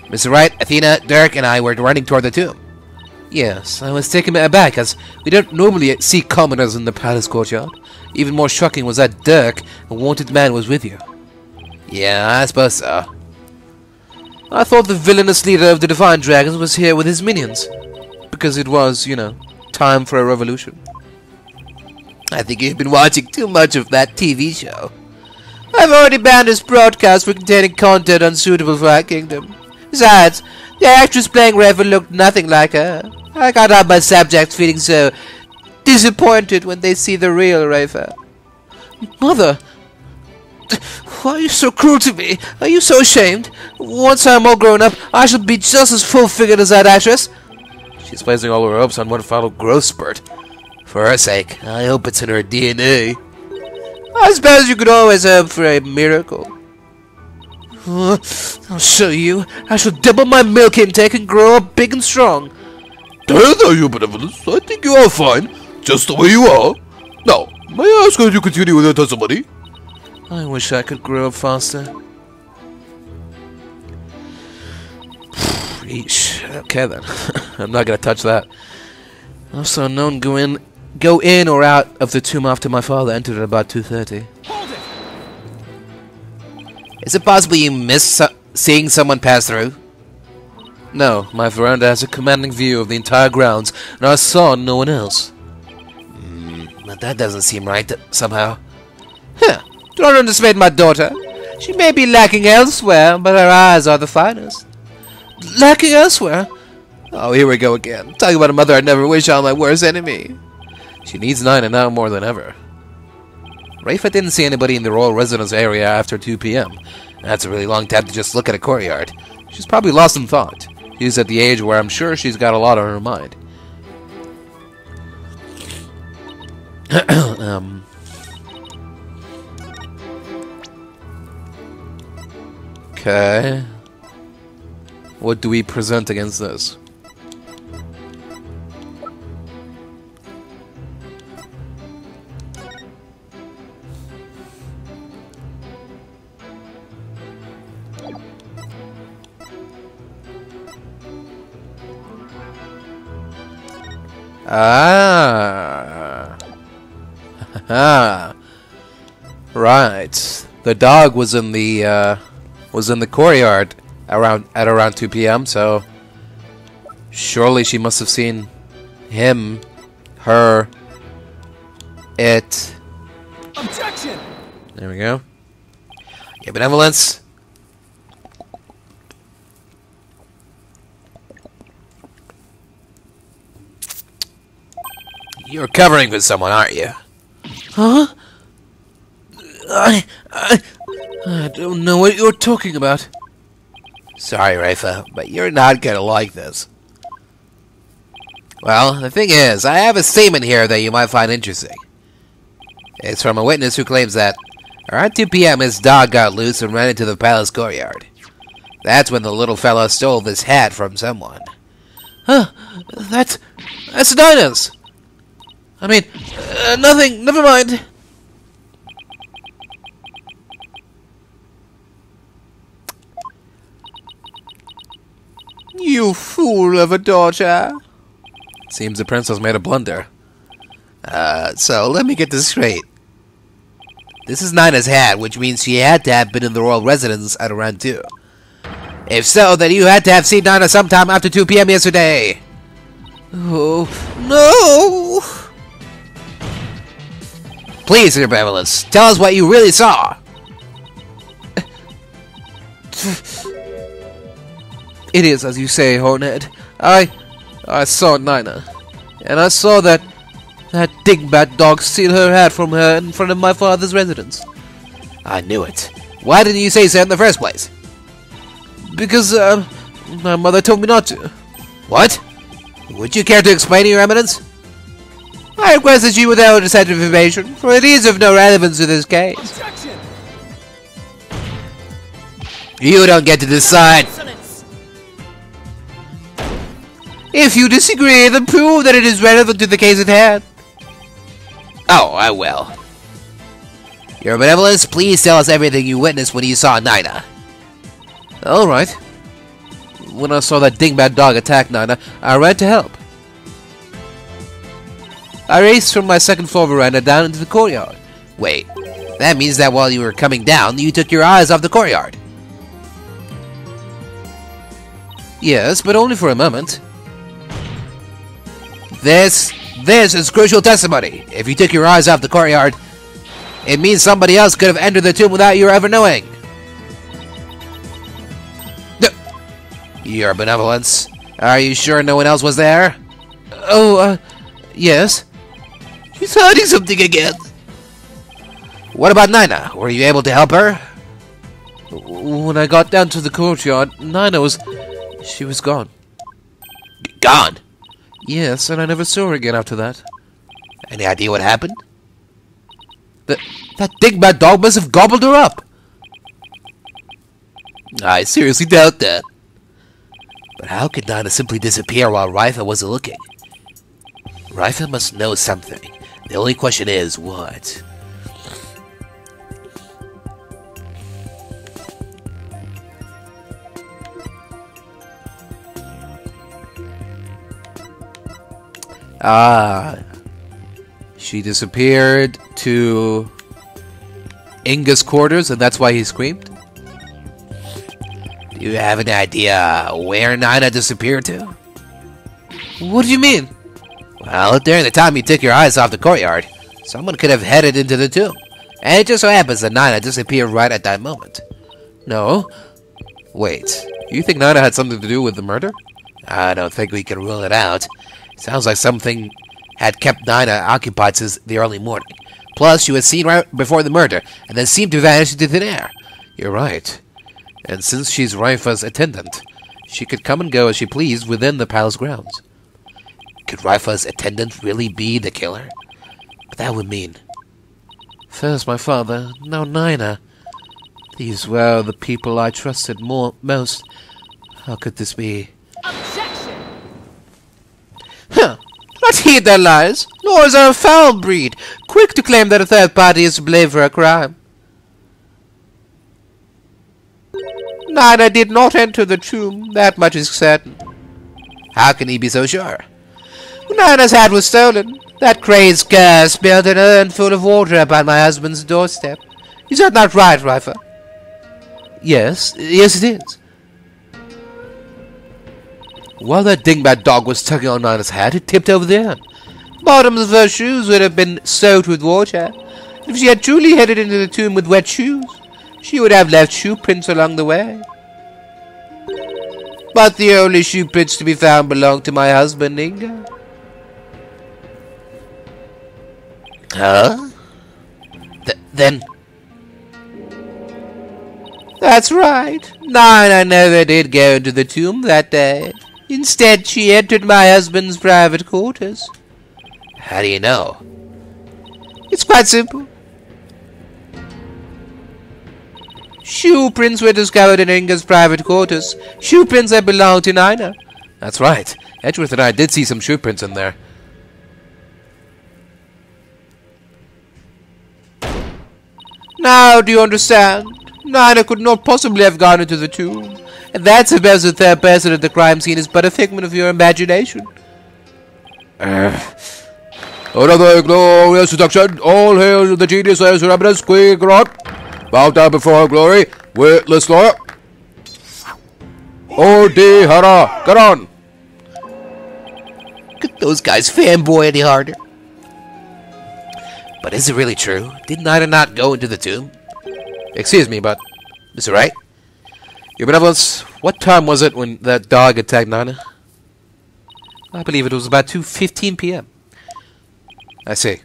Mr. Wright, Athena, Dhurke, and I were running toward the tomb. Yes, I was taken aback, as we don't normally see commoners in the palace courtyard. Even more shocking was that Dhurke, a wanted man, was with you. Yeah, I suppose so. I thought the villainous leader of the Divine Dragons was here with his minions. Because it was, you know, time for a revolution. I think you've been watching too much of that TV show. I've already banned this broadcast for containing content unsuitable for our kingdom. Besides, the actress playing Rayfa looked nothing like her. I can't have my subjects feeling so disappointed when they see the real Rayfa. Mother! Why are you so cruel to me? Are you so ashamed? Once I'm all grown up, I shall be just as full-figured as that actress. She's placing all her hopes on one final growth spurt. For her sake, I hope it's in her DNA. I suppose you could always hope for a miracle. I'll show you. I shall double my milk intake and grow up big and strong. There, Your Benevolence. I think you are fine, just the way you are. Now, may I ask you to continue with your testimony? I wish I could grow up faster. Eesh. Okay then. I'm not gonna touch that. Also known go in or out of the tomb after my father entered at about 2:30. Hold it! Is it possible you missed seeing someone pass through? No, my veranda has a commanding view of the entire grounds, and I saw no one else. But that doesn't seem right somehow. Huh. Don't underestimate my daughter. She may be lacking elsewhere, but her eyes are the finest. Lacking elsewhere? Oh, here we go again. Talking about a mother I'd never wish on my worst enemy. She needs Nina now more than ever. Rayfa didn't see anybody in the royal residence area after 2 p.m. That's a really long time to just look at a courtyard. She's probably lost in thought. She's at the age where I'm sure she's got a lot on her mind. Okay. What do we present against this? Right. The dog was in the courtyard at around 2 p.m. So surely she must have seen him, her, it. Objection! There we go. Your Benevolence. You're covering for someone, aren't you? Huh? I don't know what you're talking about. Sorry, Rayfa, but you're not gonna like this. Well, the thing is, I have a statement here that you might find interesting. It's from a witness who claims that around 2 p.m. his dog got loose and ran into the palace courtyard. That's when the little fella stole this hat from someone. Huh, that's Nina's! I mean, nothing, never mind. You fool of a daughter. Seems the princess made a blunder. So let me get this straight. This is Nina's hat, which means she had to have been in the royal residence at around 2. If so, then you had to have seen Nina sometime after 2 p.m. yesterday. Oh, no! Please, Your Benevolence, tell us what you really saw. It is as you say, Hornet. I saw Nina, and I saw that dingbat dog steal her hat from her in front of my father's residence. I knew it. Why didn't you say so in the first place? Because, my mother told me not to. What? Would you care to explain, Your Eminence? I request that you withhold such information, for it is of no relevance to this case. Objection! You don't get to decide. Insolence! If you disagree, then prove that it is relevant to the case at hand. Oh, I will. Your Benevolence, please tell us everything you witnessed when you saw Nina. Alright. When I saw that dingbat dog attack Nina, I ran to help. I raced from my second floor veranda down into the courtyard. Wait, that means that while you were coming down, you took your eyes off the courtyard. Yes, but only for a moment. This is crucial testimony. If you took your eyes off the courtyard, it means somebody else could have entered the tomb without you ever knowing. Your Benevolence, are you sure no one else was there? Oh, yes. He's hiding something again. What about Nina? Were you able to help her? When I got down to the courtyard, she was gone. Gone? Yes, and I never saw her again after that. Any idea what happened? That dingbat dog must have gobbled her up. I seriously doubt that. But how could Nina simply disappear while Rayfa wasn't looking? Rayfa must know something. The only question is, what? She disappeared to Inga's quarters, and that's why he screamed? Do you have any idea where Nina disappeared to? What do you mean? Well, during the time you took your eyes off the courtyard, someone could have headed into the tomb. And it just so happens that Nina disappeared right at that moment. No. Wait, you think Nina had something to do with the murder? I don't think we can rule it out. Sounds like something had kept Nina occupied since the early morning. Plus, she was seen right before the murder, and then seemed to vanish into thin air. You're right. And since she's Rayfa's attendant, she could come and go as she pleased within the palace grounds. Could Rayfa's attendant really be the killer? But that would mean... First my father, now Nina. These were the people I trusted most. How could this be? Objection! Huh. Not heed their lies. Lawyers are a foul breed, quick to claim that a third party is to blame for a crime. Nina did not enter the tomb, that much is certain. How can he be so sure? Nina's hat was stolen. That crazed cur spilled an urn full of water upon my husband's doorstep. Is that not right, Rayfa? Yes it is. While that dingbat dog was tugging on Nina's hat, it tipped over the urn. Bottoms of her shoes would have been soaked with water. If she had truly headed into the tomb with wet shoes, she would have left shoe prints along the way. But the only shoe prints to be found belonged to my husband, Inga. Huh? Then... That's right. Nina never did go into the tomb that day. Instead, she entered my husband's private quarters. How do you know? It's quite simple. Shoe prints were discovered in Inga's private quarters. Shoe prints that belonged to Nina. That's right. Edgeworth and I did see some shoe prints in there. Now, do you understand? Nina could not possibly have gone into the tomb. And that's because the third person at the crime scene is but a figment of your imagination. Another glorious seduction. All hail to the genius of Your Eminence, Queen Grant. Bow down before her glory, witless lawyer. O.D. Hara, get on. Could those guys fanboy any harder? But is it really true? Did Nina not go into the tomb? Excuse me, but... Mr. Wright? Your Benevolence, what time was it when that dog attacked Nina? I believe it was about 2:15 p.m. I see.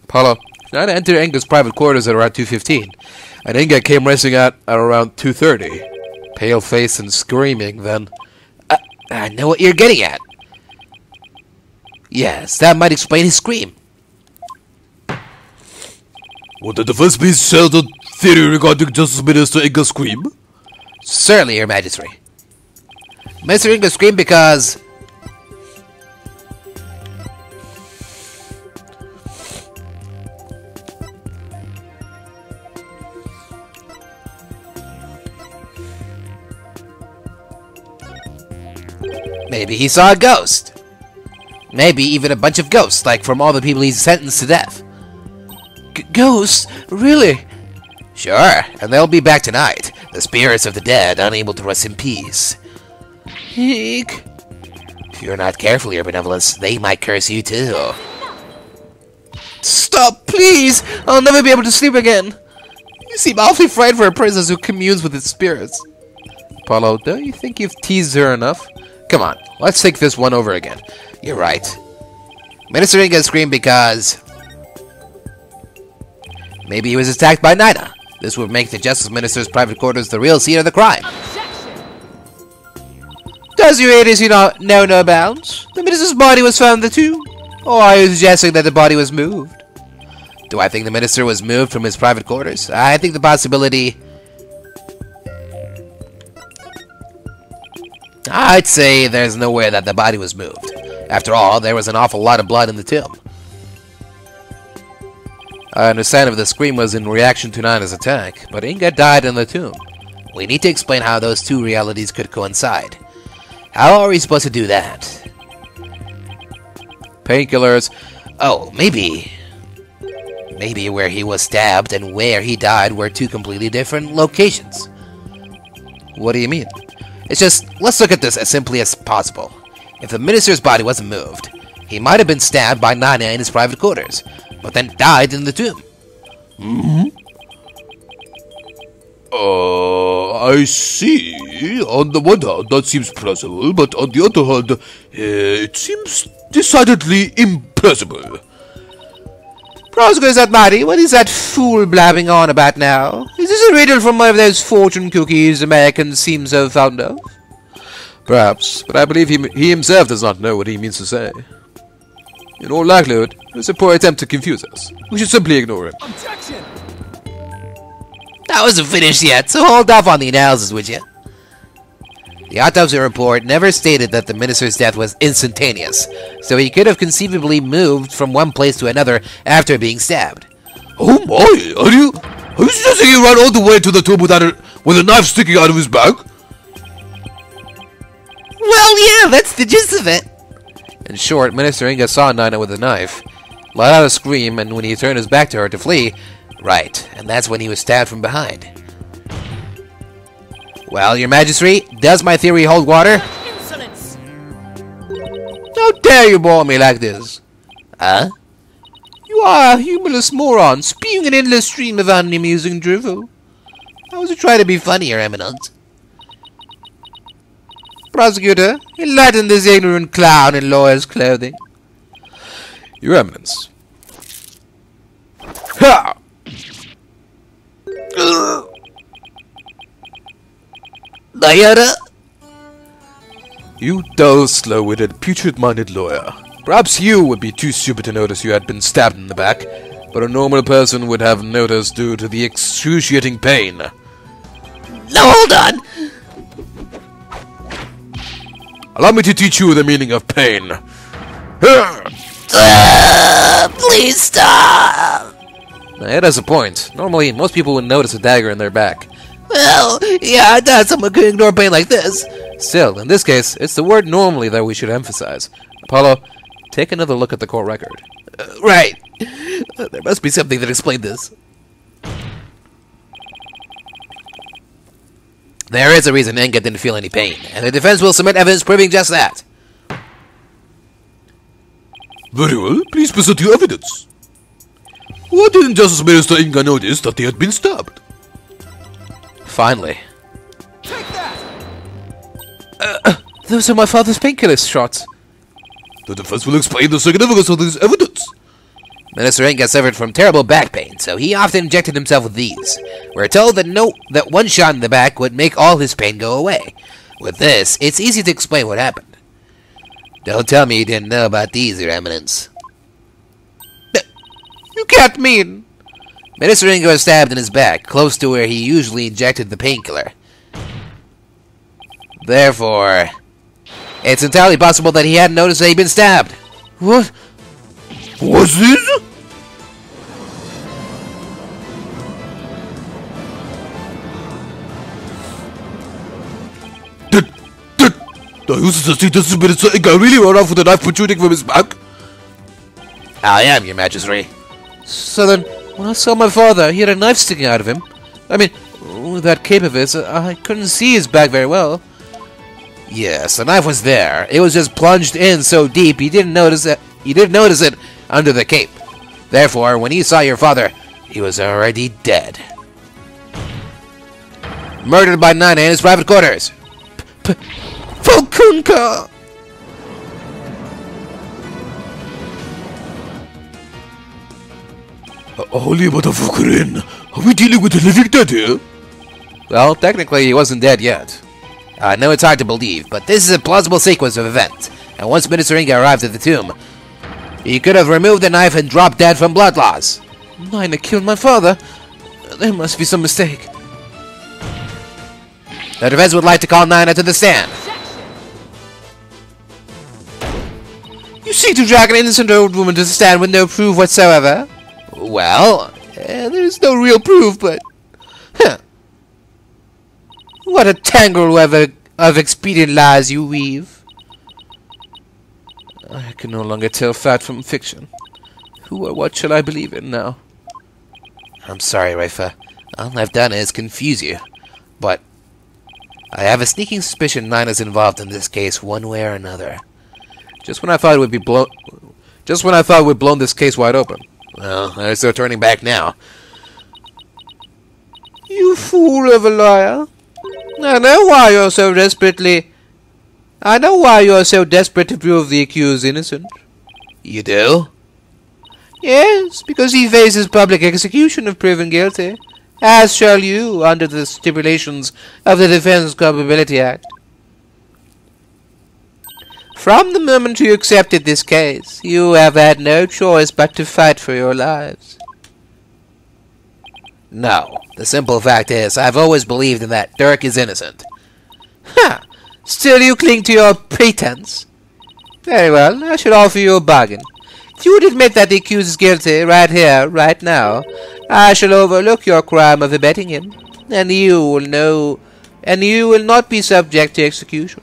Apollo, Nina entered Inga's private quarters at around 2:15, and Inga came racing out at around 2:30. Pale-faced and screaming, then... I know what you're getting at. Yes, that might explain his scream. Would the defense please share the theory regarding Justice Minister Inga's scream? Certainly, Your Majesty. Mr. Inga screamed because... maybe he saw a ghost. Maybe even a bunch of ghosts, like from all the people he's sentenced to death. Ghosts? Really? Sure, and they'll be back tonight. The spirits of the dead, unable to rest in peace. Eek. If you're not careful, Your Benevolence, they might curse you too. Stop, please! I'll never be able to sleep again. You seem awfully frightened for a princess who communes with its spirits. Apollo, don't you think you've teased her enough? Come on, let's take this one over again. You're right. Minister Inga screamed because... maybe he was attacked by Nina. This would make the Justice Minister's private quarters the real scene of the crime. Objection! Does your agency not know no bounds? The minister's body was found in the tomb? Or are you suggesting that the body was moved? Do I think the minister was moved from his private quarters? I think the possibility... I'd say there's no way that the body was moved. After all, there was an awful lot of blood in the tomb. I understand if the scream was in reaction to Nina's attack, but Inga died in the tomb. We need to explain how those two realities could coincide. How are we supposed to do that? Painkillers. Oh, maybe... maybe where he was stabbed and where he died were two completely different locations. What do you mean? It's just, let's look at this as simply as possible. If the minister's body wasn't moved, he might have been stabbed by Nina in his private quarters, but then died in the tomb. I see. On the one hand, that seems plausible, but on the other hand, it seems decidedly implausible. Prosecutor Sahdmadhi, what is that fool blabbing on about now? Is this a riddle from one of those fortune cookies Americans seem so fond of? Perhaps, but I believe he himself does not know what he means to say. In all likelihood, it's a poor attempt to confuse us. We should simply ignore him. Objection! That wasn't finished yet, so hold off on the analysis, would you? The autopsy report never stated that the minister's death was instantaneous, so he could have conceivably moved from one place to another after being stabbed. Oh my! Are you suggesting he ran all the way to the tomb with a knife sticking out of his back? Well, yeah, that's the gist of it. In short, Minister Inga saw Nina with a knife, let out a scream, and when he turned his back to her to flee, right, and that's when he was stabbed from behind. Well, Your Majesty, does my theory hold water? Insolence! How dare you bore me like this? Huh? You are a humorless moron, spewing an endless stream of unamusing drivel. How was you trying to be funny, Your Eminence? Prosecutor, enlighten this ignorant clown in lawyer's clothing. Your Eminence. Ha! Diana? You dull, slow-witted, putrid-minded lawyer. Perhaps you would be too stupid to notice you had been stabbed in the back, but a normal person would have noticed due to the excruciating pain. No, hold on! Allow me to teach you the meaning of pain. Please stop! It has a point. Normally, most people would notice a dagger in their back. Well, yeah, I thought someone could ignore pain like this. Still, in this case, it's the word normally that we should emphasize. Apollo, take another look at the court record. Right. There must be something that explained this. There is a reason Inga didn't feel any pain, and the defense will submit evidence proving just that. Very well, please present your evidence. Why didn't Justice Minister Inga notice that they had been stabbed? Finally. Take that! Those are my father's painkiller shots. The defense will explain the significance of this evidence. Minister Inga suffered from terrible back pain, so he often injected himself with these. We're told that one shot in the back would make all his pain go away. With this, it's easy to explain what happened. Don't tell me you didn't know about these, Your Eminence. You can't mean... Minister Inga was stabbed in his back, close to where he usually injected the painkiller. Therefore, it's entirely possible that he hadn't noticed that he'd been stabbed. What? What's this? Are you suggesting Justice Minister Inga really ran off with a knife protruding from his back? I am, Your Majesty. So then, when I saw my father, he had a knife sticking out of him. I mean, with that cape of his, I couldn't see his back very well. Yes, the knife was there. It was just plunged in so deep he didn't notice it. He didn't notice it under the cape. Therefore, when he saw your father, he was already dead. Murdered by Nina in his private quarters. Falkunka! Holy motherfuckerin! Are we dealing with a living dead here? Well, technically he wasn't dead yet. I know it's hard to believe, but this is a plausible sequence of events. And once Minister Inga arrived at the tomb, he could have removed the knife and dropped dead from blood loss. Nina killed my father. There must be some mistake. The defense would like to call Nina to the stand. You seek to drag an innocent old woman to the stand with no proof whatsoever? Well, there's no real proof, but... Huh. What a tangle of expedient lies you weave. I can no longer tell fact from fiction. Who or what shall I believe in now? I'm sorry, Rayfa. All I've done is confuse you. But I have a sneaking suspicion Nina's involved in this case one way or another. Just when I thought we'd blown this case wide open. Well, there's no turning back now. You fool of a lawyer. I know why you're so desperate to prove the accused innocent. You do? Yes, because he faces public execution if proven guilty. As shall you, under the stipulations of the Defense Culpability Act. From the moment you accepted this case, you have had no choice but to fight for your lives. No, the simple fact is, I've always believed in that Dhurke is innocent. Ha! Still you cling to your pretense? Very well, I should offer you a bargain. If you would admit that the accused is guilty, right here, right now, I shall overlook your crime of abetting him, and you will not be subject to execution.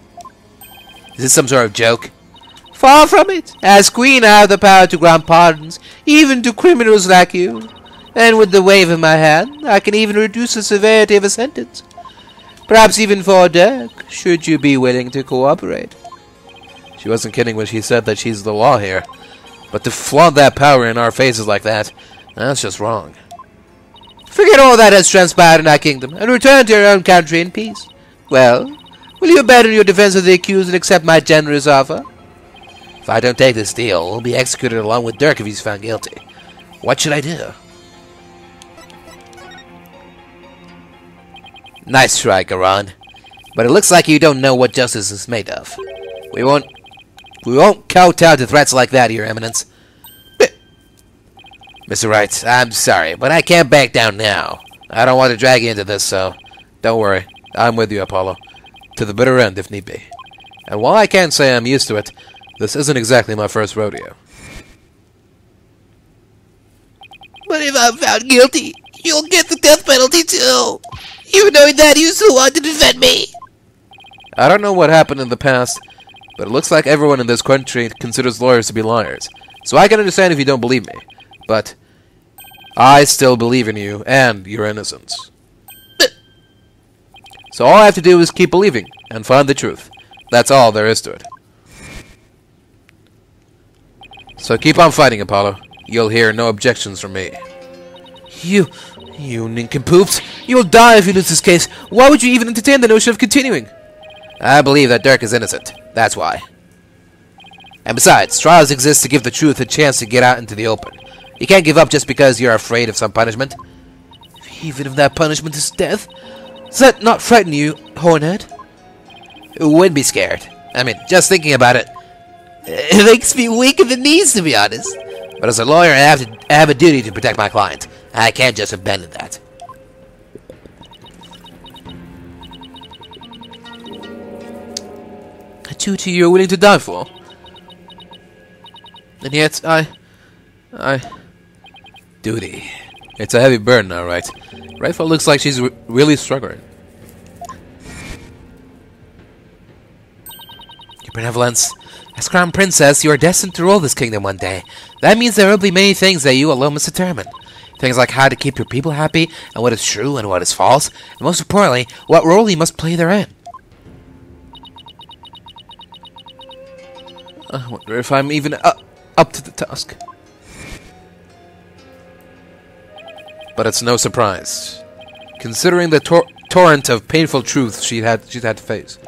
Is this some sort of joke? Far from it. As Queen, I have the power to grant pardons, even to criminals like you. And with the wave of my hand, I can even reduce the severity of a sentence. Perhaps even for Dhurke, should you be willing to cooperate. She wasn't kidding when she said that she's the law here. But to flaunt that power in our faces like that, that's just wrong. Forget all that has transpired in our kingdom, and return to your own country in peace. Well, will you abandon your defense of the accused and accept my generous offer? If I don't take this deal, we'll be executed along with Dhurke if he's found guilty. What should I do? Nice try, Garan. But it looks like you don't know what justice is made of. We won't kowtow to threats like that, Your Eminence. Mr. Wright, I'm sorry, but I can't back down now. I don't want to drag you into this, so don't worry. I'm with you, Apollo. To the bitter end, if need be. And while I can't say I'm used to it, this isn't exactly my first rodeo. But if I'm found guilty, you'll get the death penalty too. Even knowing that, you still want to defend me. I don't know what happened in the past, but it looks like everyone in this country considers lawyers to be liars. So I can understand if you don't believe me. But I still believe in you and your innocence. So all I have to do is keep believing and find the truth. That's all there is to it. So keep on fighting, Apollo. You'll hear no objections from me. You nincompoops. You'll die if you lose this case. Why would you even entertain the notion of continuing? I believe that Dhurke is innocent. That's why. And besides, trials exist to give the truth a chance to get out into the open. You can't give up just because you're afraid of some punishment. Even if that punishment is death? Does that not frighten you, Hornhead? Who would be scared? I mean, just thinking about it. It makes me weak in the knees, to be honest. But as a lawyer, I have a duty to protect my client. I can't just abandon that. A duty you're willing to die for? And yet, Duty. It's a heavy burden, alright. Rayfa looks like she's really struggling. Your benevolence. As Crown Princess, you are destined to rule this kingdom one day. That means there will be many things that you alone must determine. Things like how to keep your people happy, and what is true and what is false, and most importantly, what role you must play therein. I wonder if I'm even up to the task. But it's no surprise, considering the torrent of painful truth she's had to face.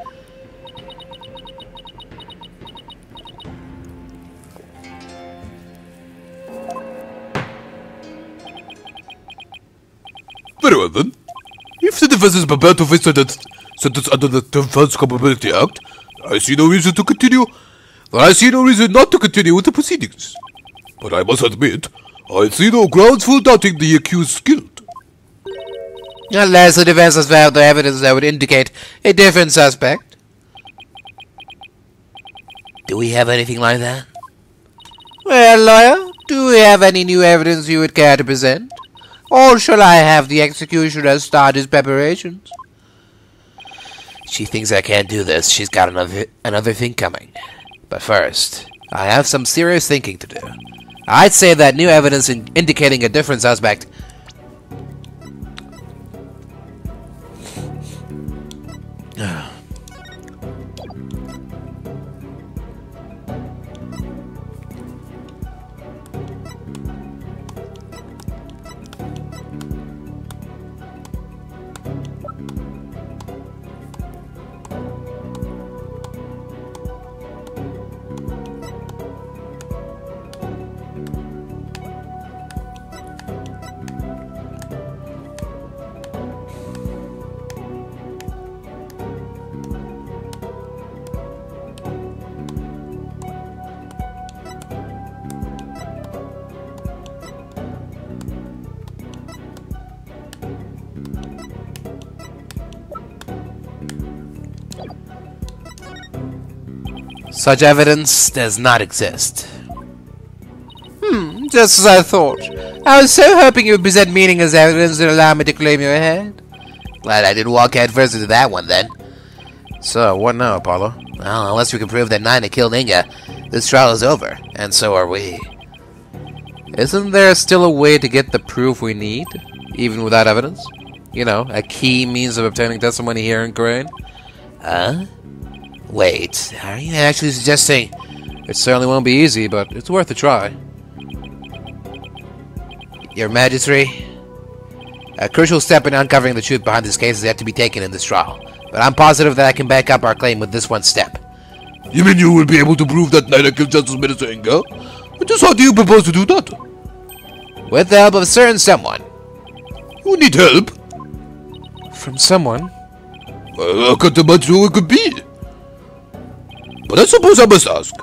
Very well then. If the defense is prepared to face sentence under the Defense Culpability Act, I see no reason to continue. I see no reason not to continue with the proceedings. But I must admit, I see no grounds for doubting the accused's guilt. Unless the defense has found the evidence that would indicate a different suspect. Do we have anything like that? Well, lawyer, do we have any new evidence you would care to present? Or shall I have the executioner start his preparations? She thinks I can't do this. She's got another thing coming. But first, I have some serious thinking to do. I'd say that new evidence indicating a different suspect... Such evidence does not exist. Just as I thought. I was so hoping you would present meaningless evidence and allow me to claim your head. Glad I didn't walk head first into that one, then. So, what now, Apollo? Well, unless we can prove that Nina killed Inga, this trial is over, and so are we. Isn't there still a way to get the proof we need, even without evidence? You know, a key means of obtaining testimony here in Korean? Wait, are you actually suggesting... It certainly won't be easy, but it's worth a try. Your Majesty, a crucial step in uncovering the truth behind this case is yet to be taken in this trial, but I'm positive that I can back up our claim with this one step. You mean you will be able to prove that Nina killed Justice Minister Inga? Just how do you propose to do that? With the help of a certain someone. You need help? From someone? I can't imagine who it could be. But I suppose I must ask.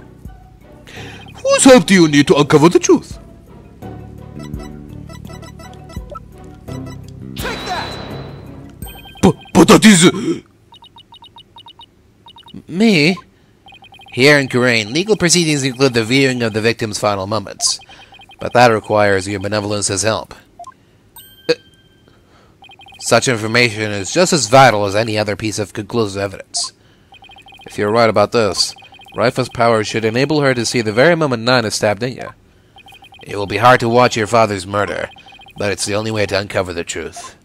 Whose help do you need to uncover the truth? Take that! But that is... Me? Here in Kurain, legal proceedings include the viewing of the victim's final moments. But that requires your benevolence's help. Such information is just as vital as any other piece of conclusive evidence. If you're right about this, Rayfa's power should enable her to see the very moment Nina stabbed Inga. It will be hard to watch your father's murder, but it's the only way to uncover the truth.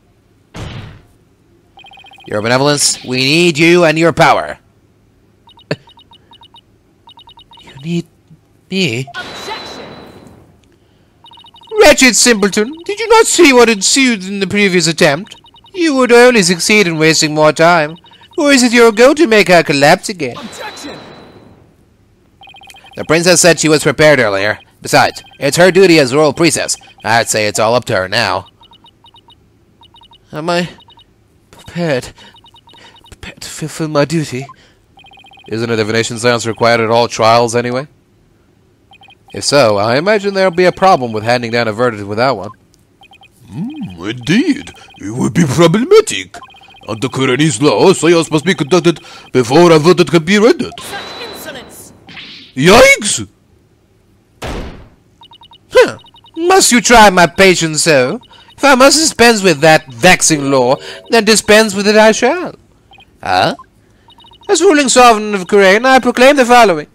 Your benevolence, we need you and your power. You need me? Objection! Wretched simpleton, did you not see what ensued in the previous attempt? You would only succeed in wasting more time. Or is it your goal to make her collapse again? Objection! The princess said she was prepared earlier. Besides, it's her duty as royal priestess. I'd say it's all up to her now. Am I prepared to fulfill my duty? Isn't a divination seance required at all trials anyway? If so, I imagine there'll be a problem with handing down a verdict without one. Indeed, it would be problematic. Under Kurani's law, seance must be conducted before a verdict can be rendered. Such insolence! Yikes! Huh. Must you try my patience so? If I must dispense with that vexing law, then dispense with it I shall. Huh? As ruling sovereign of Kurain, I proclaim the following.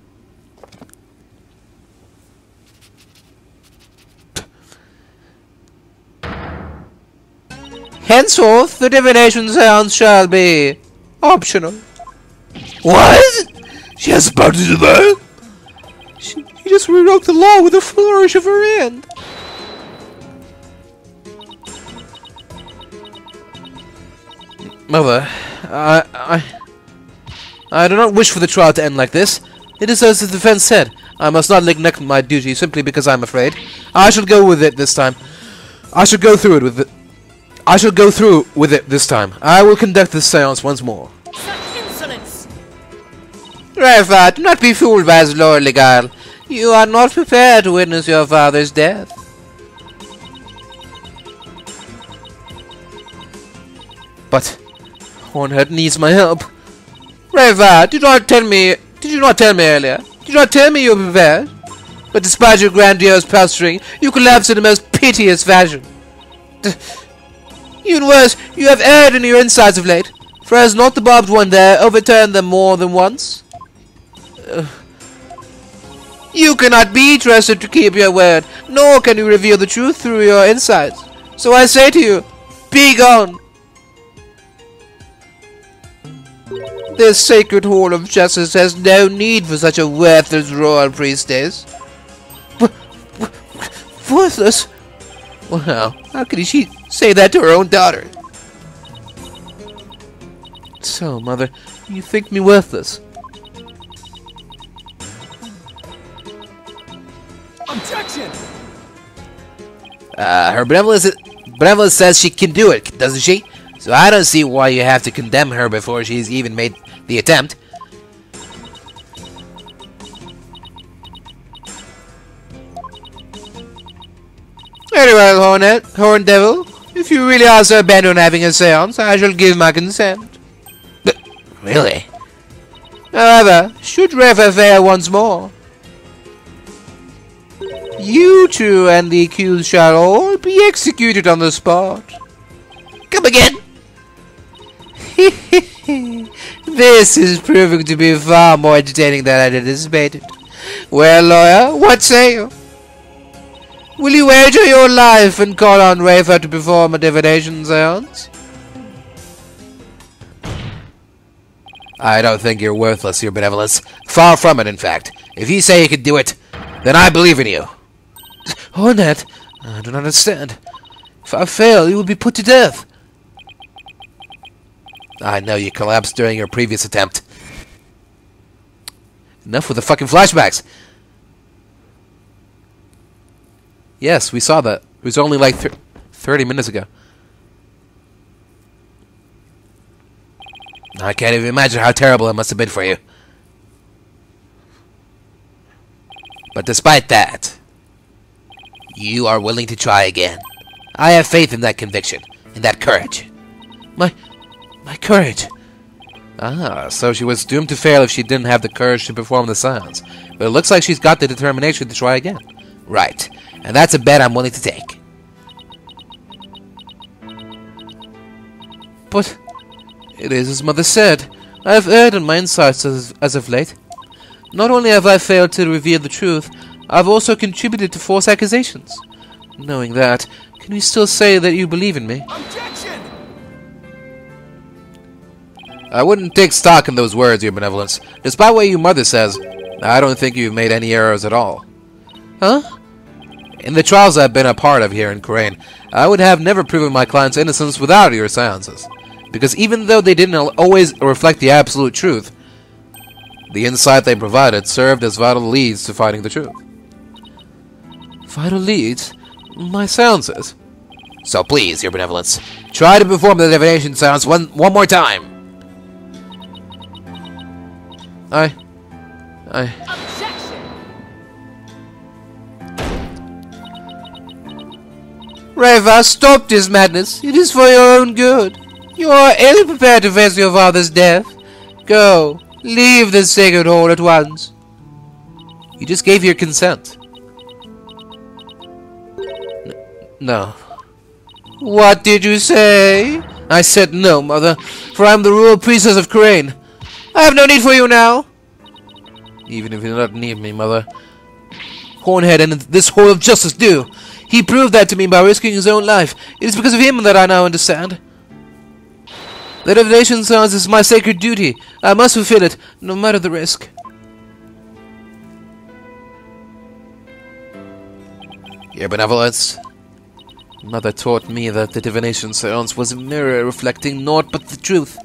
Henceforth, the divination seance shall be optional. What? She has the power to do that? She just rewrote the law with a flourish of her hand. Mother, I do not wish for the trial to end like this. It is as the defense said. I must not neglect my duty simply because I am afraid. I shall go with it this time. I shall go through with it this time. I will conduct this seance once more. Such insolence! Rayfa, do not be fooled by his lordly guile. You are not prepared to witness your father's death. But Hornhead needs my help. Rayfa, did you not tell me earlier? Did you not tell me you were prepared? But despite your grandiose posturing, you collapsed in the most piteous fashion. Even worse, you have erred in your insights of late. For has not the barbed one there overturned them more than once? You cannot be trusted to keep your word, nor can you reveal the truth through your insights. So I say to you, be gone! This sacred hall of justice has no need for such a worthless royal priestess. Worthless? Well, how could she say that to her own daughter? So, Mother, you think me worthless? Objection! Her benevolence says she can do it, doesn't she? So I don't see why you have to condemn her before she's even made the attempt. Very well, Horn Devil. If you really are so bent on having a seance, I shall give my consent. But, really? However, should Rayfa fail once more, you two and the accused shall all be executed on the spot. Come again! This is proving to be far more entertaining than I anticipated. Well, lawyer, what say you? Will you wager your life and call on Rayfa to perform a divination seance? I don't think you're worthless, your benevolence. Far from it, in fact. If you say you can do it, then I believe in you. Hornet, I do not understand. If I fail, you will be put to death. I know you collapsed during your previous attempt. Enough with the fucking flashbacks. Yes, we saw that. It was only like 30 minutes ago. I can't even imagine how terrible it must have been for you. But despite that, you are willing to try again. I have faith in that conviction, in that courage. My courage. Ah, so she was doomed to fail if she didn't have the courage to perform the seance. But it looks like she's got the determination to try again. Right. And that's a bet I'm willing to take. But it is as Mother said. I have erred in my insights as of late. Not only have I failed to reveal the truth, I've also contributed to false accusations. Knowing that, can you still say that you believe in me? Objection! I wouldn't take stock in those words, Your Benevolence. Despite what your mother says, I don't think you've made any errors at all. Huh? In the trials I've been a part of here in Khura'in, I would have never proven my client's innocence without your seances. Because even though they didn't always reflect the absolute truth, the insight they provided served as vital leads to finding the truth. Vital leads? My seances? So please, Your Benevolence, try to perform the divination seance one more time. Objection! Rayfa, stop this madness. It is for your own good. You are ill prepared to face your father's death. Go. Leave the sacred hall at once. You just gave your consent. No. What did you say? I said no, Mother, for I am the royal priestess of Khura'in. I have no need for you now. Even if you do not need me, Mother. Hornhead and this Hall of Justice do. He proved that to me by risking his own life. It is because of him that I now understand. The Divination Séance is my sacred duty. I must fulfill it, no matter the risk. Your Benevolence. Mother taught me that the Divination Séance was a mirror reflecting naught but the truth.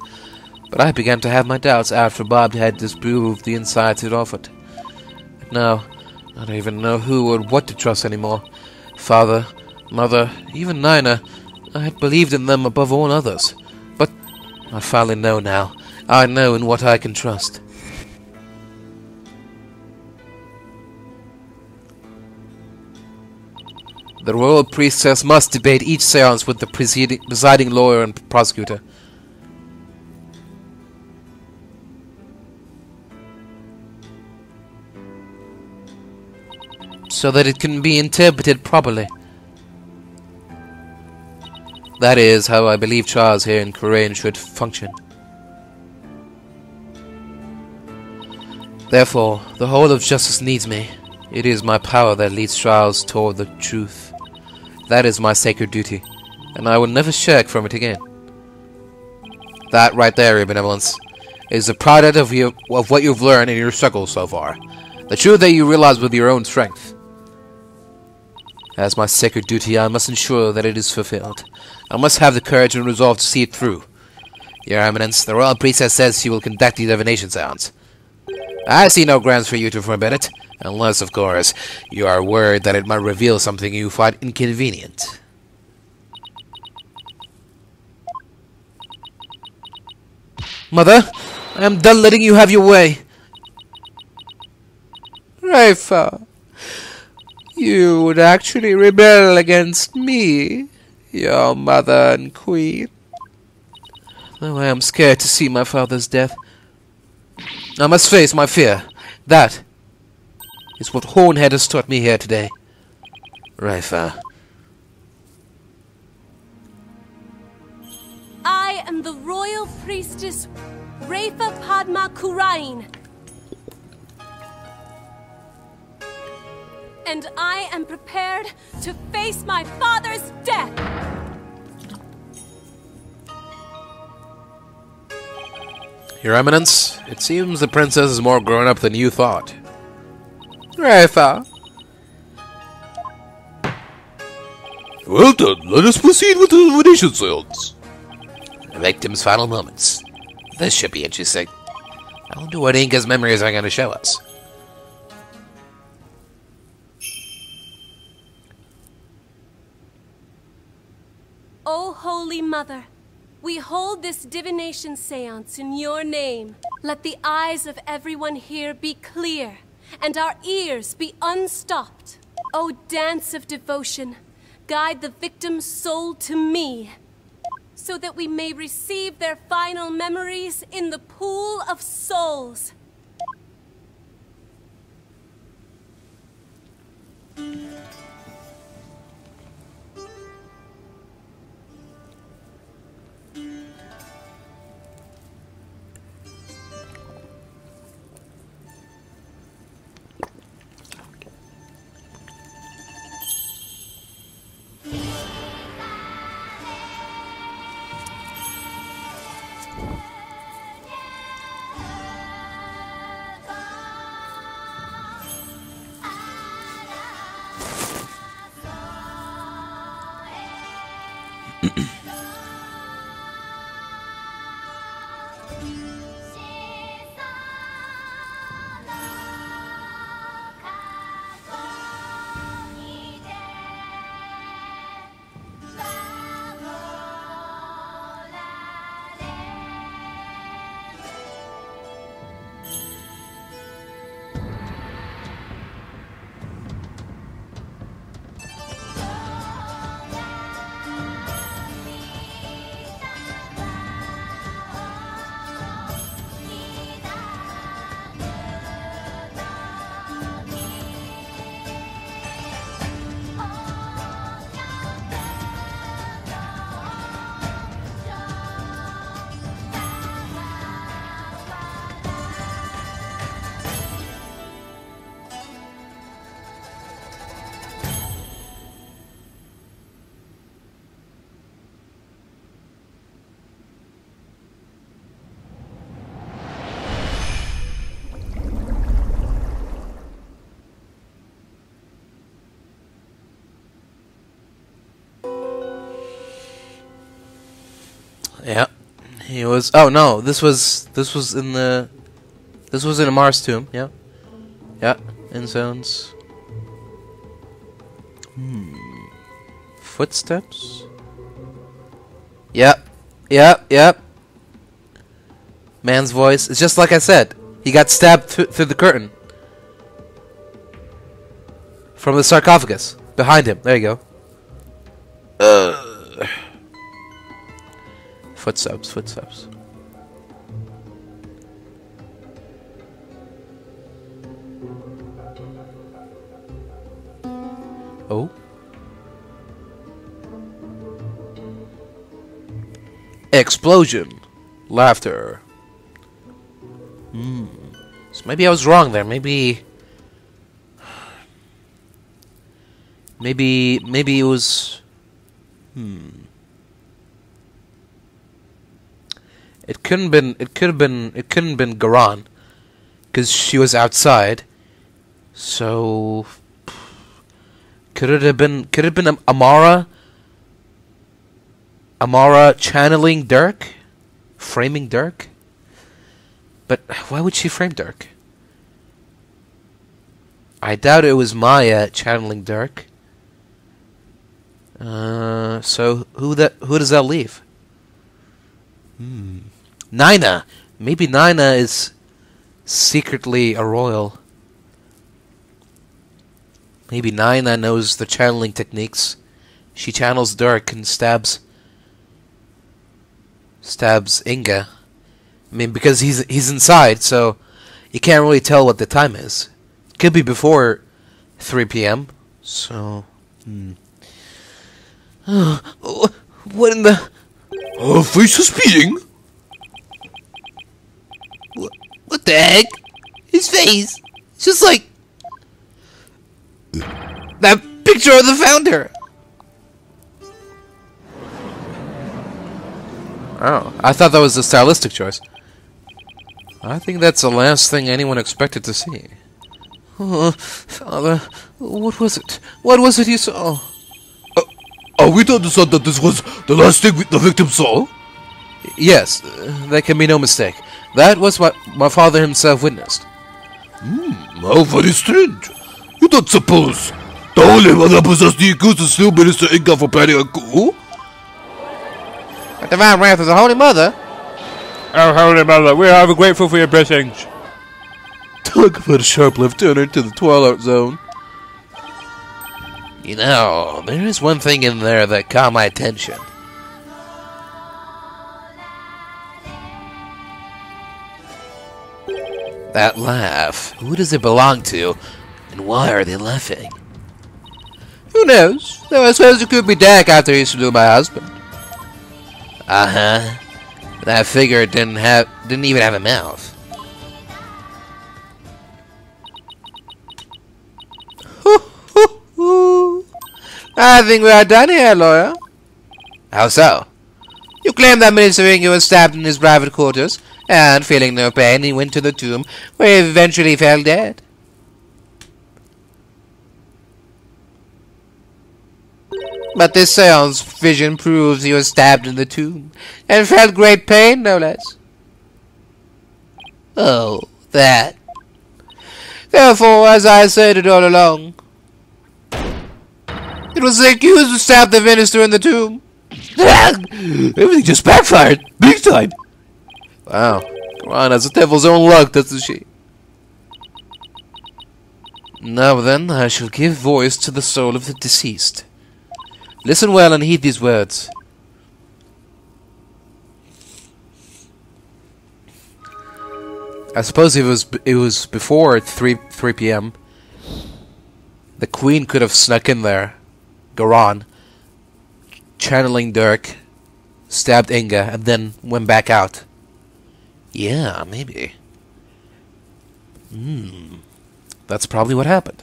But I began to have my doubts after Bob had disproved the insights it offered. But now, I don't even know who or what to trust anymore. Father, Mother, even Nina. I had believed in them above all others. But I finally know now. I know in what I can trust. The royal priestess must debate each seance with the presiding lawyer and prosecutor. So that it can be interpreted properly. That is how I believe trials here in Khura'in should function. Therefore, the whole of justice needs me. It is my power that leads trials toward the truth. That is my sacred duty, and I will never shirk from it again. That right there, Your Benevolence, is the product of what you've learned in your struggles so far. The truth that you realize with your own strength. As my sacred duty, I must ensure that it is fulfilled. I must have the courage and resolve to see it through. Your Eminence, the royal priestess says she will conduct the divination seance. I see no grounds for you to forbid it, unless, of course, you are worried that it might reveal something you find inconvenient. Mother, I am done letting you have your way. Rayfa, you would actually rebel against me, your mother and queen. Though I am scared to see my father's death, I must face my fear. That is what Hornhead has taught me here today. Rayfa. I am the royal priestess Rayfa Padma Khura'in. And I am prepared to face my father's death. Your Eminence, it seems the princess is more grown up than you thought. Rayfa. Well done, let us proceed with the divination séance. The victim's final moments. This should be interesting. I wonder what Inga's memories are going to show us. O Holy Mother, We hold this divination séance in your name. Let the eyes of everyone here be clear, and our ears be unstopped. O dance of devotion, guide the victim's soul to me, so that we may receive their final memories in the pool of souls. Yeah, he was. Oh no, this was in the. This was in a Mars tomb. Yeah, yeah. Innocence. Footsteps. Yep, yep, yep. Man's voice. It's just like I said. He got stabbed through the curtain from the sarcophagus behind him. There you go. Footsteps, footsteps. Oh. Explosion. Laughter. So maybe I was wrong there. Maybe it was. It couldn't have been Garan, because she was outside. So could it have been Amara? Amara channeling Dhurke, framing Dhurke. But why would she frame Dhurke? I doubt it was Maya channeling Dhurke. So who does that leave? Nina. Maybe Nina is secretly a royal. Maybe Nina knows the channeling techniques. She channels Dhurke and stabs Inga. I mean, because he's inside, so you can't really tell what the time is. It could be before 3 p.m. So, what in the? Face is beating. What the heck? His face, it's just like that picture of the founder. Oh, I thought that was a stylistic choice. I think that's the last thing anyone expected to see. Oh, Father, what was it? What was it you saw? We thought that this was the last thing the victim saw. Yes, there can be no mistake. That was what my father himself witnessed. How very strange. You don't suppose the Holy Mother possessed the accused is still Minister Inga for planning a coup? The divine wrath of the Holy Mother? Oh, Holy Mother, we are ever grateful for your blessings. Look for the sharp left turner to the Twilight Zone. You know, there is one thing in there that caught my attention. That laugh. Who does it belong to? And why are they laughing? Who knows? Though I suppose it could be Dak after he slew my husband. Uh-huh. That figure didn't even have a mouth. I think we are done here, lawyer. How so? You claim that Minister Inga was stabbed in his private quarters, and feeling no pain, he went to the tomb, where he eventually fell dead. But this seance vision proves he was stabbed in the tomb, and felt great pain, no less. Oh, that. Therefore, as I said it all along, it was the accused who stabbed the minister in the tomb. Everything just backfired, big time. Wow, Quran has the devil's own luck, doesn't she? Now then, I shall give voice to the soul of the deceased. Listen well and heed these words. I suppose it was before 3 p.m. The Queen could have snuck in there. Garan, channeling Dhurke, stabbed Inga, and then went back out. Yeah, maybe. That's probably what happened.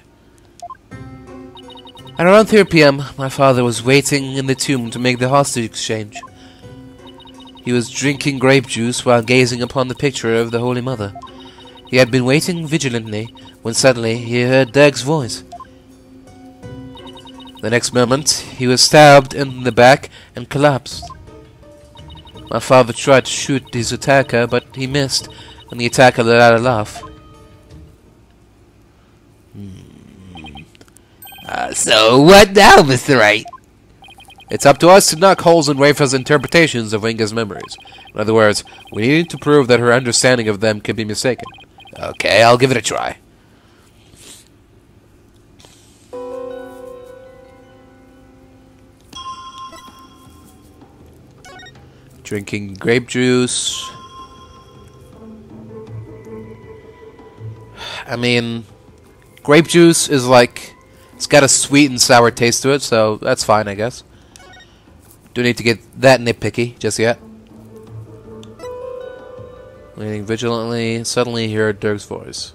At around 3 p.m., my father was waiting in the tomb to make the hostage exchange. He was drinking grape juice while gazing upon the picture of the Holy Mother. He had been waiting vigilantly when suddenly he heard Dag's voice. The next moment, he was stabbed in the back and collapsed. My father tried to shoot his attacker, but he missed, and the attacker let out a laugh. So what now, Mr. Wright? It's up to us to knock holes in Rayfa's interpretations of Inga's memories. In other words, we need to prove that her understanding of them can be mistaken. Okay, I'll give it a try. Drinking grape juice. I mean, grape juice is like, it's got a sweet and sour taste to it, so that's fine, I guess. Don't need to get that nitpicky just yet. Waiting vigilantly, suddenly heard Dhurke's voice.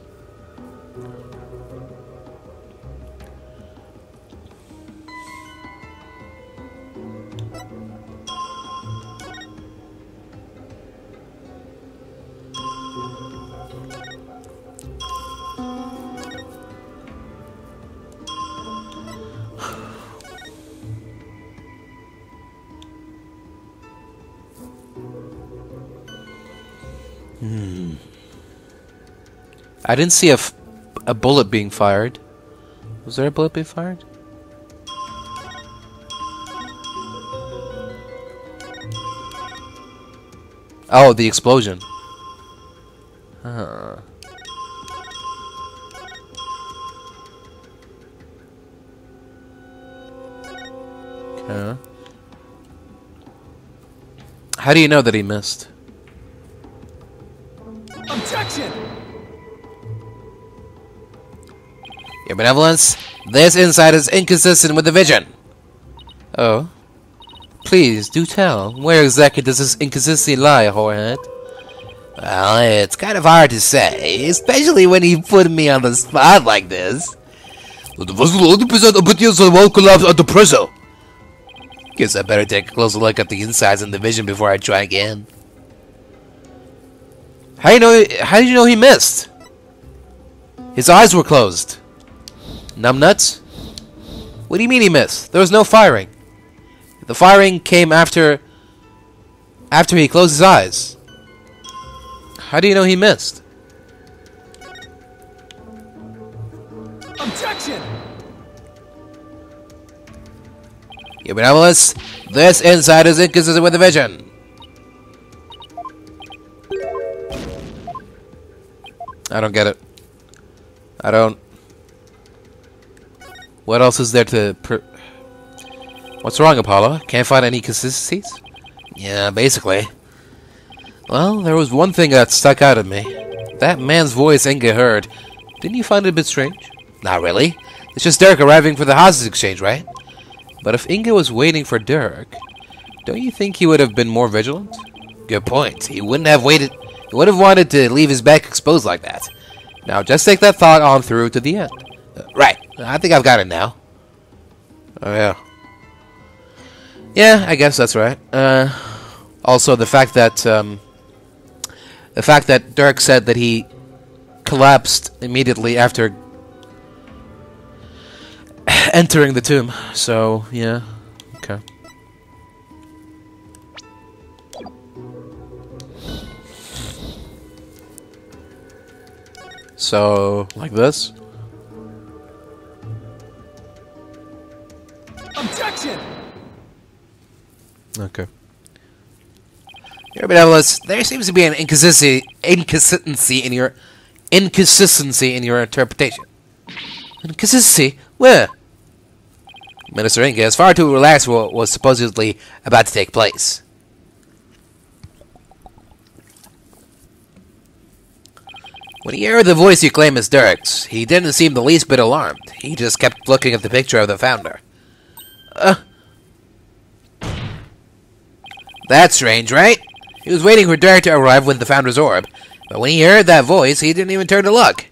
I didn't see a bullet being fired. Was there a bullet being fired? Oh, the explosion. Huh. Okay. How do you know that he missed? Objection! Your benevolence, this insight is inconsistent with the vision. Oh? Please, do tell. Where exactly does this inconsistency lie, whorehead? Well, it's kind of hard to say, especially when you put me on the spot like this. The vessel 100% obedience won't collapse at the pressure. Guess I better take a closer look at the insides and the vision before I try again. How did you know he missed? His eyes were closed. Numbnuts? What do you mean he missed? There was no firing. The firing came after he closed his eyes. How do you know he missed? Objection! Your benevolence, this insight is inconsistent with the vision. I don't get it. I don't... What else is there to... What's wrong, Apollo? Can't find any consistencies? Yeah, basically. Well, there was one thing that stuck out at me. That man's voice Inga heard. Didn't you find it a bit strange? Not really. It's just Dhurke arriving for the hostage exchange, right? But if Inga was waiting for Dhurke, don't you think he would have been more vigilant? Good point. He wouldn't have waited... He would have wanted to leave his back exposed like that. Now, just take that thought on through to the end. Right. I think I've got it now. Oh, yeah. Yeah, I guess that's right. Also, the fact that Dhurke said that he collapsed immediately after entering the tomb. So, yeah. Okay. So, like this? Objection! Okay. Your benevolence, there seems to be an inconsistency in your interpretation. Inconsistency? Where? Minister Inga is far too relaxed for what was supposedly about to take place. When he heard the voice you claim is Dhurke's, he didn't seem the least bit alarmed. He just kept looking at the picture of the founder. That's strange, right? He was waiting for Dhurke to arrive with the founder's orb, but when he heard that voice, he didn't even turn to look.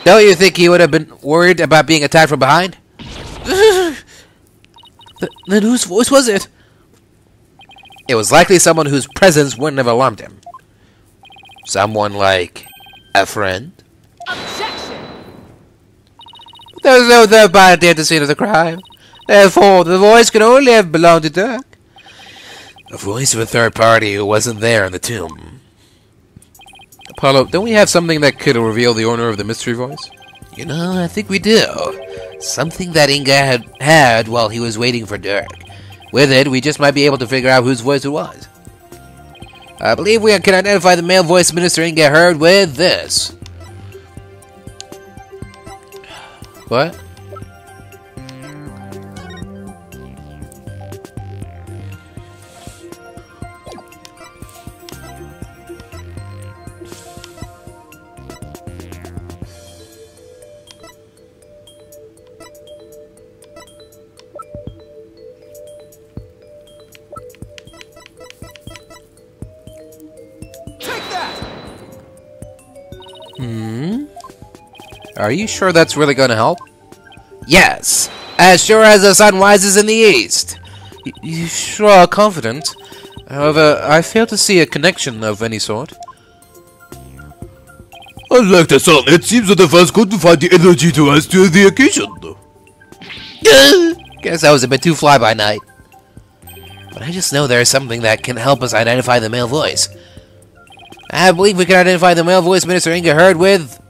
Don't you think he would have been worried about being attacked from behind? Then whose voice was it? It was likely someone whose presence wouldn't have alarmed him. Someone like... a friend? Objection! There's no third party at the scene of the crime. Therefore, the voice can only have belonged to Dhurke. A voice of a third party who wasn't there in the tomb. Apollo, don't we have something that could reveal the owner of the mystery voice? You know, I think we do. Something that Inga had while he was waiting for Dhurke. With it, we just might be able to figure out whose voice it was. I believe we can identify the male voice Minister Inga heard with this. What? Are you sure that's really going to help? Yes, as sure as the sun rises in the east. You sure are confident. However, I fail to see a connection of any sort. Unlike the sun, it seems that the fans couldn't find the energy to rise to the occasion. Guess I was a bit too fly-by-night. But I just know there's something that can help us identify the male voice. I believe we can identify the male voice Minister Inga heard with...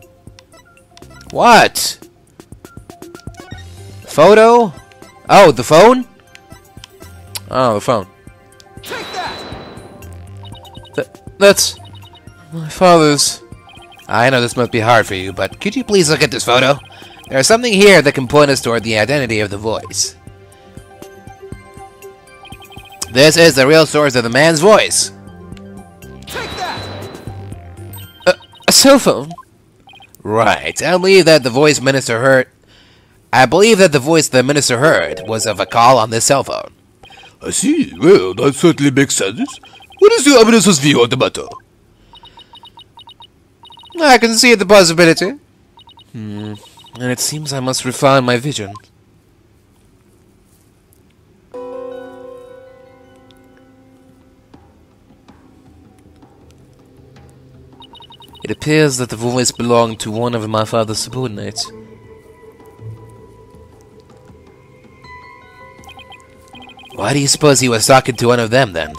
What? Photo? Oh, the phone? Oh, the phone. Take that! That's... my father's... I know this must be hard for you, but could you please look at this photo? There's something here that can point us toward the identity of the voice. This is the real source of the man's voice. Take that! A cell phone? Right. I believe that the voice the minister heard was of a call on this cell phone. I see. Well, that certainly makes sense. What is the evidence's view on the matter? I can see the possibility. And it seems I must refine my vision. It appears that the voice belonged to one of my father's subordinates. Why do you suppose he was talking to one of them, then?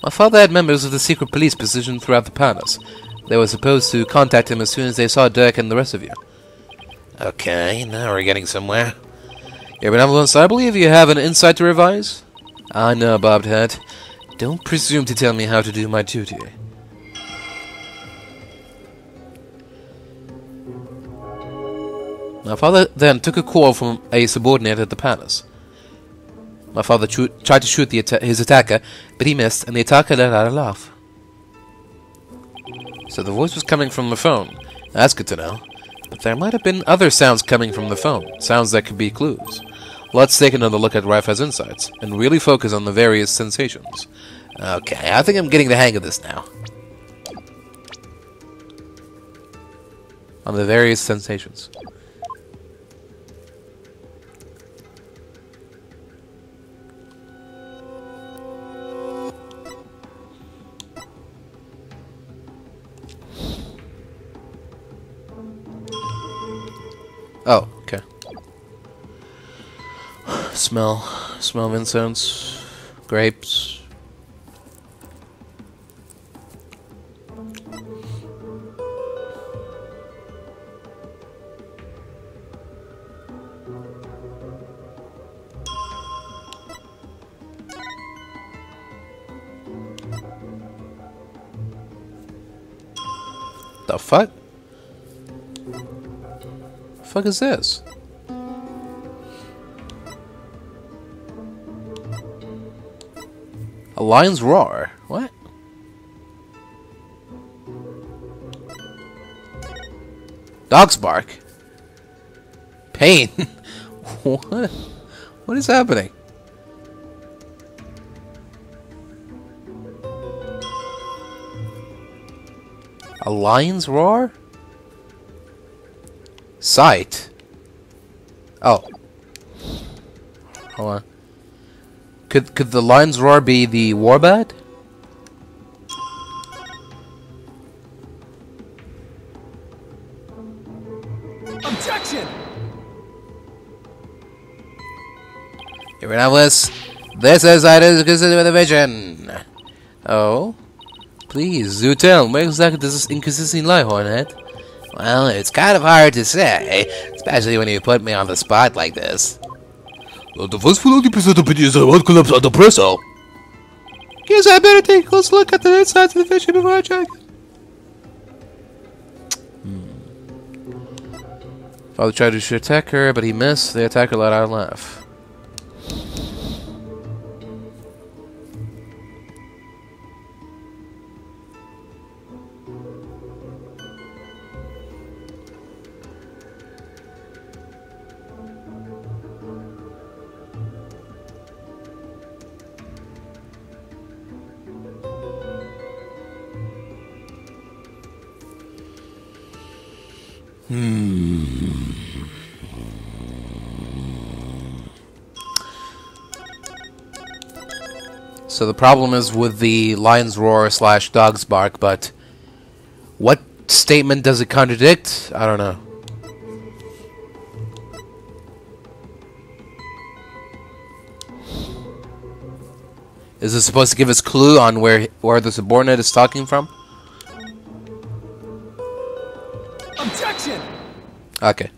My father had members of the secret police positioned throughout the palace. They were supposed to contact him as soon as they saw Dhurke and the rest of you. Okay, now we're getting somewhere. Your benevolence, I believe you have an insight to revise? I know, bobbed head. Don't presume to tell me how to do my duty. My father then took a call from a subordinate at the palace. My father tried to shoot his attacker, but he missed, and the attacker let out a laugh. So the voice was coming from the phone. That's good to know. But there might have been other sounds coming from the phone, sounds that could be clues. Let's take another look at Rayfa's insights, and really focus on the various sensations. Okay, I think I'm getting the hang of this now. On the various sensations. Oh, okay. Smell of incense, grapes. The fuck? The fuck is this? A lion's roar. What? Dog's bark. Pain. What? What is happening? A lion's roar? Sight. Oh. Hold on. Could the lion's roar be the warbird? Objection! You're anomalous. This is division. Oh? Please, do tell. Where exactly does this inconsistency lie, Hornet? Well, it's kind of hard to say, especially when you put me on the spot like this. The first 40% opinions I won't collapse under pressure. Guess I better take a close look at the insides of the vision before I check. Father tried to attack her, but he missed. The attacker let out a laugh. So the problem is with the lion's roar / dog's bark, but what statement does it contradict? I don't know. Is it supposed to give us clue on where the subordinate is talking from? Objection! Okay.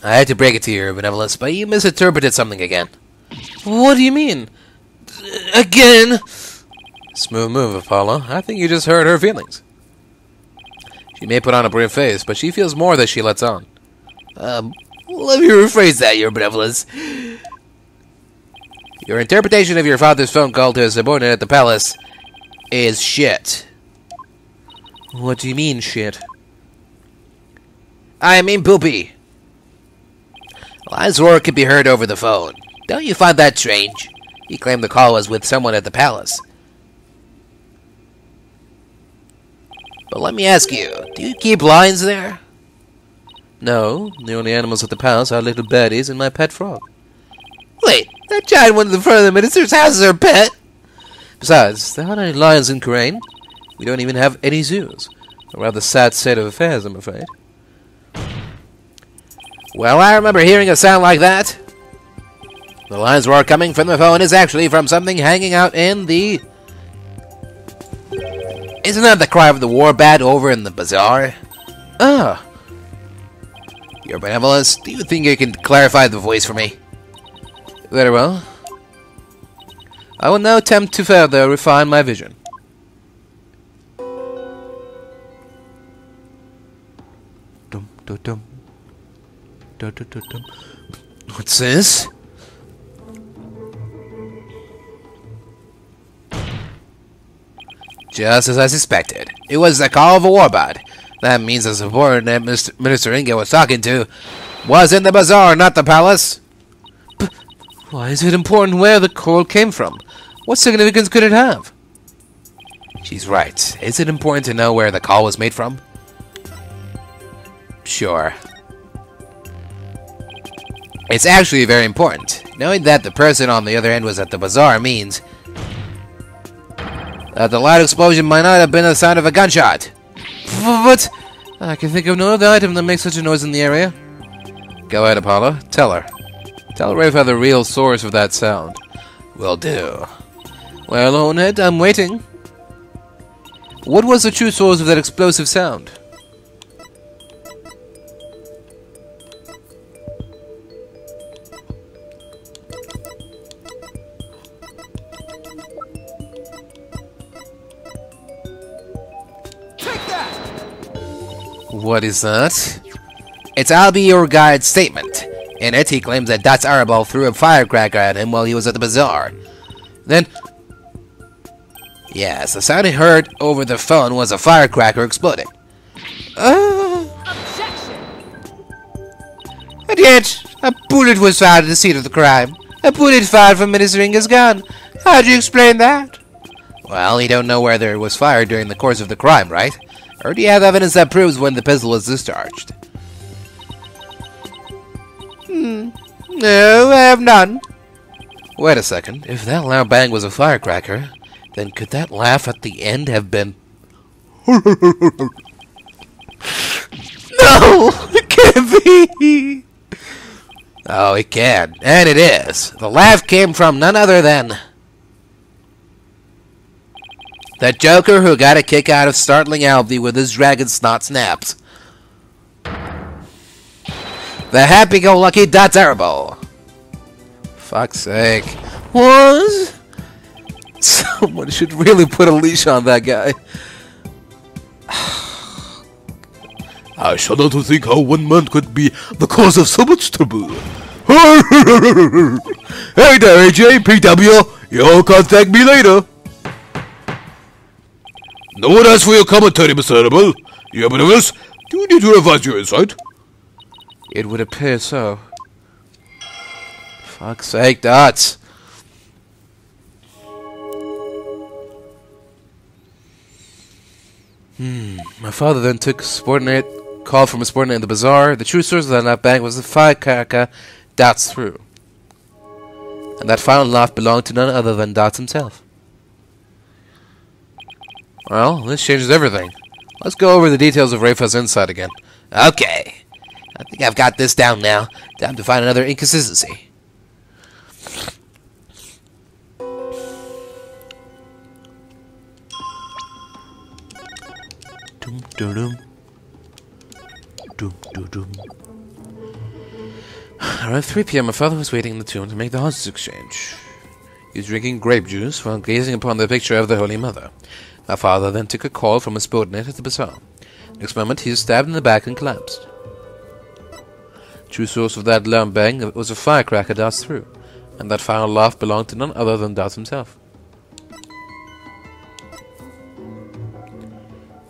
I had to break it to you, Your Benevolence, but you misinterpreted something again. What do you mean? Again? Smooth move, Apollo. I think you just hurt her feelings. She may put on a brave face, but she feels more than she lets on. Let me rephrase that, Your Benevolence. Your interpretation of your father's phone call to a subordinate at the palace is shit. What do you mean, shit? I mean poopy. Lion's roar could be heard over the phone. Don't you find that strange? He claimed the call was with someone at the palace. But let me ask you, do you keep lions there? No, the only animals at the palace are little birdies and my pet frog. Wait, that giant one in the front of the minister's house is her pet? Besides, there aren't any lions in Karain. We don't even have any zoos. A rather sad state of affairs, I'm afraid. Well, I remember hearing a sound like that. The lion's roar coming from the phone is actually from something hanging out in the... Isn't that the cry of the war bat over in the bazaar? Ah. Your Benevolence, do you think you can clarify the voice for me? Very well. I will now attempt to further refine my vision. Dum-dum. Dum-dum-dum-dum. What's this? Just as I suspected. It was the call of a warbot. That means the subordinate Minister Inga was talking to was in the bazaar, not the palace. But why is it important where the call came from? What significance could it have? She's right. Is it important to know where the call was made from? Sure. It's actually very important. Knowing that the person on the other end was at the bazaar means that the loud explosion might not have been the sound of a gunshot. But I can think of no other item that makes such a noise in the area. Go ahead, Apollo. Tell her. Tell Rayfa the real source of that sound. Will do. Well, own it. I'm waiting. What was the true source of that explosive sound? What is that? It's I'll be your guide's statement. In it, he claims that Dots Arabal threw a firecracker at him while he was at the bazaar. Then... yes, the sound he heard over the phone was a firecracker exploding. Objection! And yet, a bullet was found at the scene of the crime. A bullet fired from Minister Inga's gun. How do you explain that? Well, you don't know whether it was fired during the course of the crime, right? Or do you have evidence that proves when the pistol was discharged? No, I have none. Wait a second. If that loud bang was a firecracker, then could that laugh at the end have been... No! It can't be! Oh, it can. And it is. The laugh came from none other than... the Joker who got a kick out of startling Albie with his dragon snot snaps. The happy-go-lucky Dots Arabal. Fuck's sake. What? Someone should really put a leash on that guy. I shudder to think how one man could be the cause of so much trouble. Hey there, AJ, PW. You'll contact me later. No one asked for your commentary, Mr. Hannibal. You have anything else? Do you need to revise your insight? It would appear so. Fuck's sake, Dots. My father then took a call from a subordinate in the bazaar. The true source of that bang was the firecracker Dots threw. And that final laugh belonged to none other than Dots himself. Well, this changes everything. Let's go over the details of Rayfa's insight again. Okay. I think I've got this down now. Time to find another inconsistency. Around 3 p.m., my father was waiting in the tomb to make the hostage exchange. He was drinking grape juice while gazing upon the picture of the Holy Mother. My father then took a call from a subordinate at the bazaar. Next moment, he was stabbed in the back and collapsed. True source of that loud bang was a firecracker Dots threw, and that final laugh belonged to none other than Dots himself.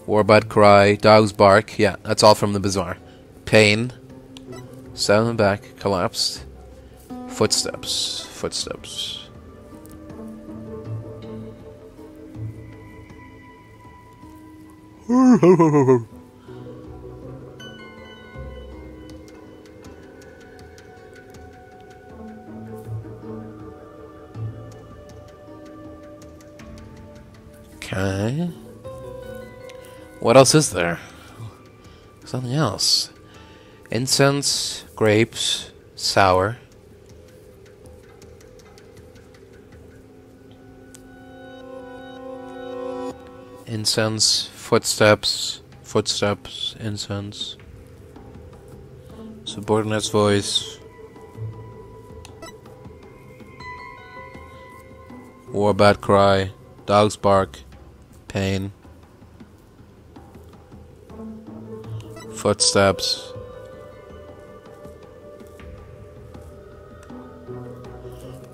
Warbot cry, dogs bark, yeah, that's all from the bazaar. Pain, stabbed in the back, collapsed. Footsteps, footsteps. Okay. What else is there? Something else. Incense, grapes, sour. Incense, footsteps, footsteps, incense. Subordinate's voice. Warbot cry, dogs bark, pain. Footsteps,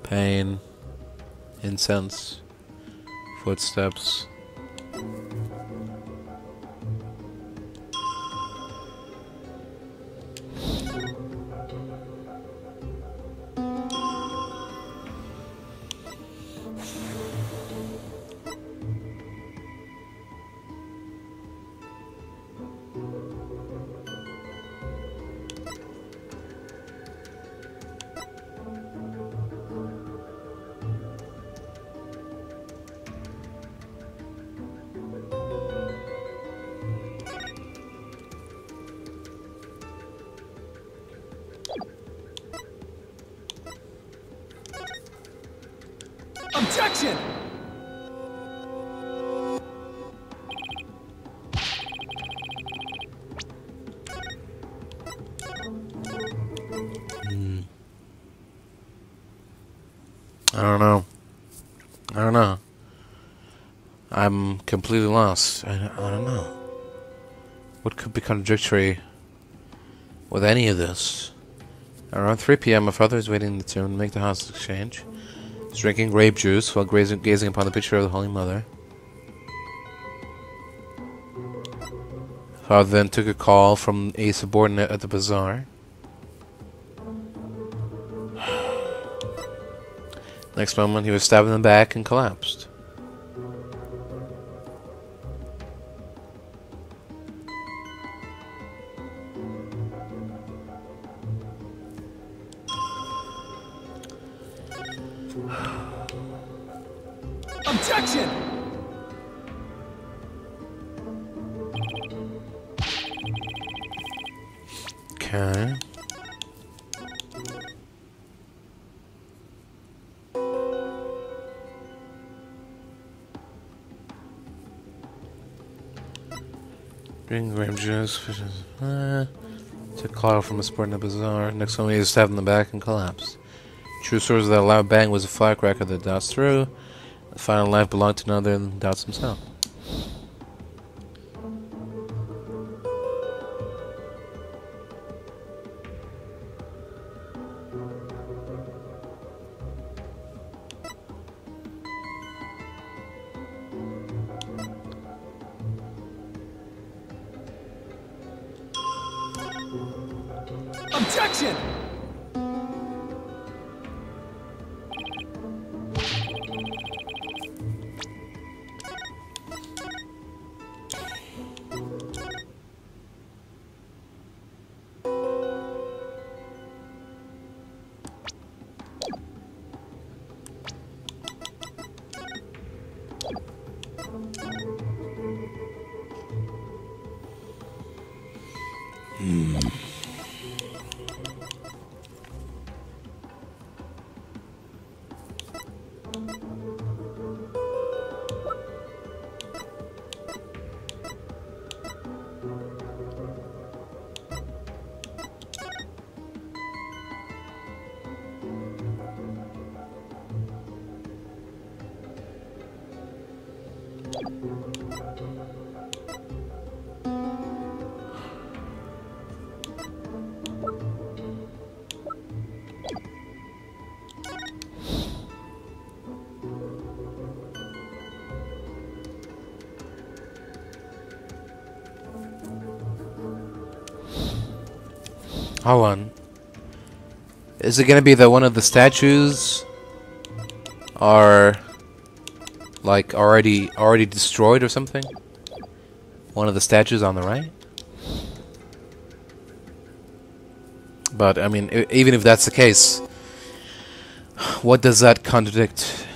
Pain. Incense. Footsteps. Objection! I don't know. I don't know. I'm completely lost. I don't know. What could be contradictory with any of this? Around 3 p.m., my father is waiting in the tomb to make the hostage exchange. He's drinking grape juice while gazing upon the picture of the Holy Mother. Father then took a call from a subordinate at the bazaar. Next moment, he was stabbed in the back and collapsed. Objection! Okay. Drink grape juice. Took a call from a sport in the bazaar. Next moment, he was stabbed in the back and collapsed. True source of that loud bang was a firecracker that doused through. The final life belonged to none other than Doubts himself. Objection! Hold on. Is it gonna be that one of the statues are like already destroyed or something? One of the statues on the right? But I mean, even if that's the case, what does that contradict?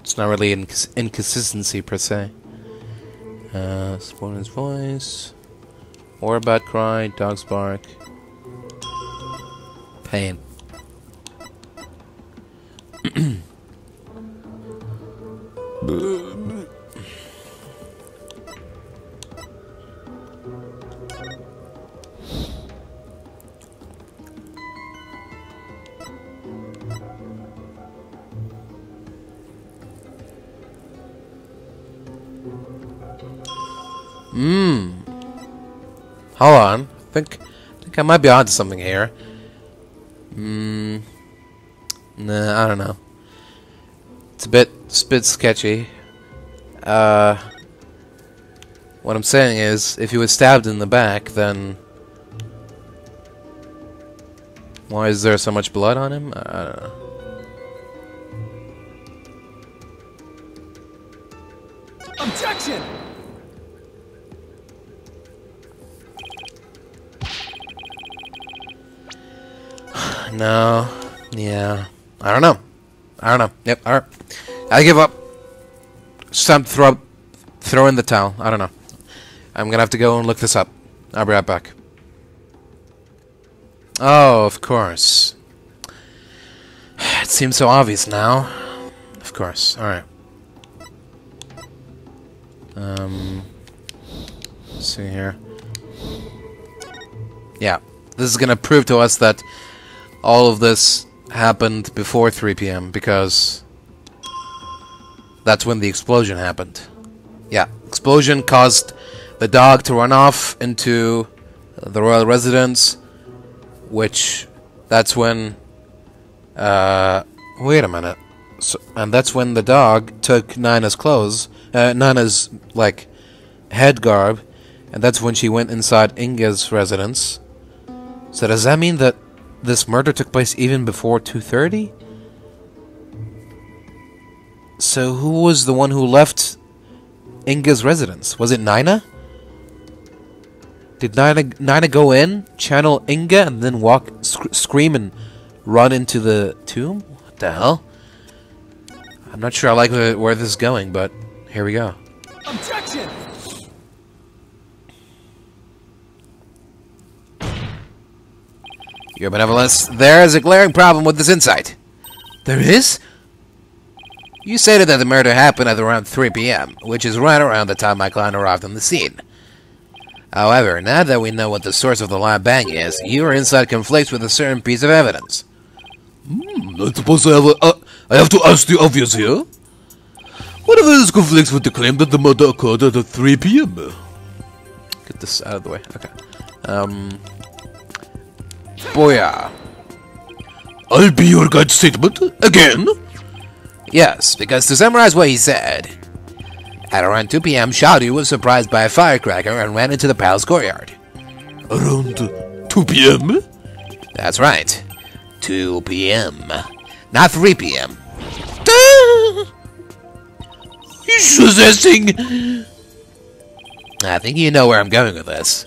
It's not really inconsistency per se. Spoiler's voice. Or a bat cry, dog's bark. Pain. Hold on. I think I might be onto something here. Nah, I don't know. It's a bit sketchy. What I'm saying is, if he was stabbed in the back, then why is there so much blood on him? I don't know. Objection! No. Yeah. I don't know. Yep, alright. I give up. It's time to throw in the towel. I don't know. I'm gonna have to go and look this up. I'll be right back. Oh, of course. It seems so obvious now. Of course. Alright. Let's see here. Yeah. This is gonna prove to us that all of this happened before 3 p.m. because that's when the explosion happened. Yeah, explosion caused the dog to run off into the royal residence, which that's when wait a minute. And that's when the dog took Nana's clothes, Nana's like head garb, and that's when she went inside Inga's residence. So does that mean that this murder took place even before 2:30? So who was the one who left Inga's residence? Was it Nina? Did Nina go in, channel Inga, and then scream and run into the tomb? What the hell? I'm not sure I like where this is going, but here we go. Objection! Your Benevolence, there is a glaring problem with this insight. There is? You stated that the murder happened at around 3 p.m., which is right around the time my client arrived on the scene. However, now that we know what the source of the loud bang is, your insight conflicts with a certain piece of evidence. I suppose I have to ask the obvious here. What evidence conflicts with the claim that the murder occurred at 3 p.m.? Get this out of the way. Okay. Booyah. I'll be your guide statement again. Yes, because to summarize what he said, at around 2 p.m., Shadu was surprised by a firecracker and ran into the palace courtyard. Around 2 p.m.? That's right. 2 p.m. Not 3 p.m. You suggesting? I think you know where I'm going with this.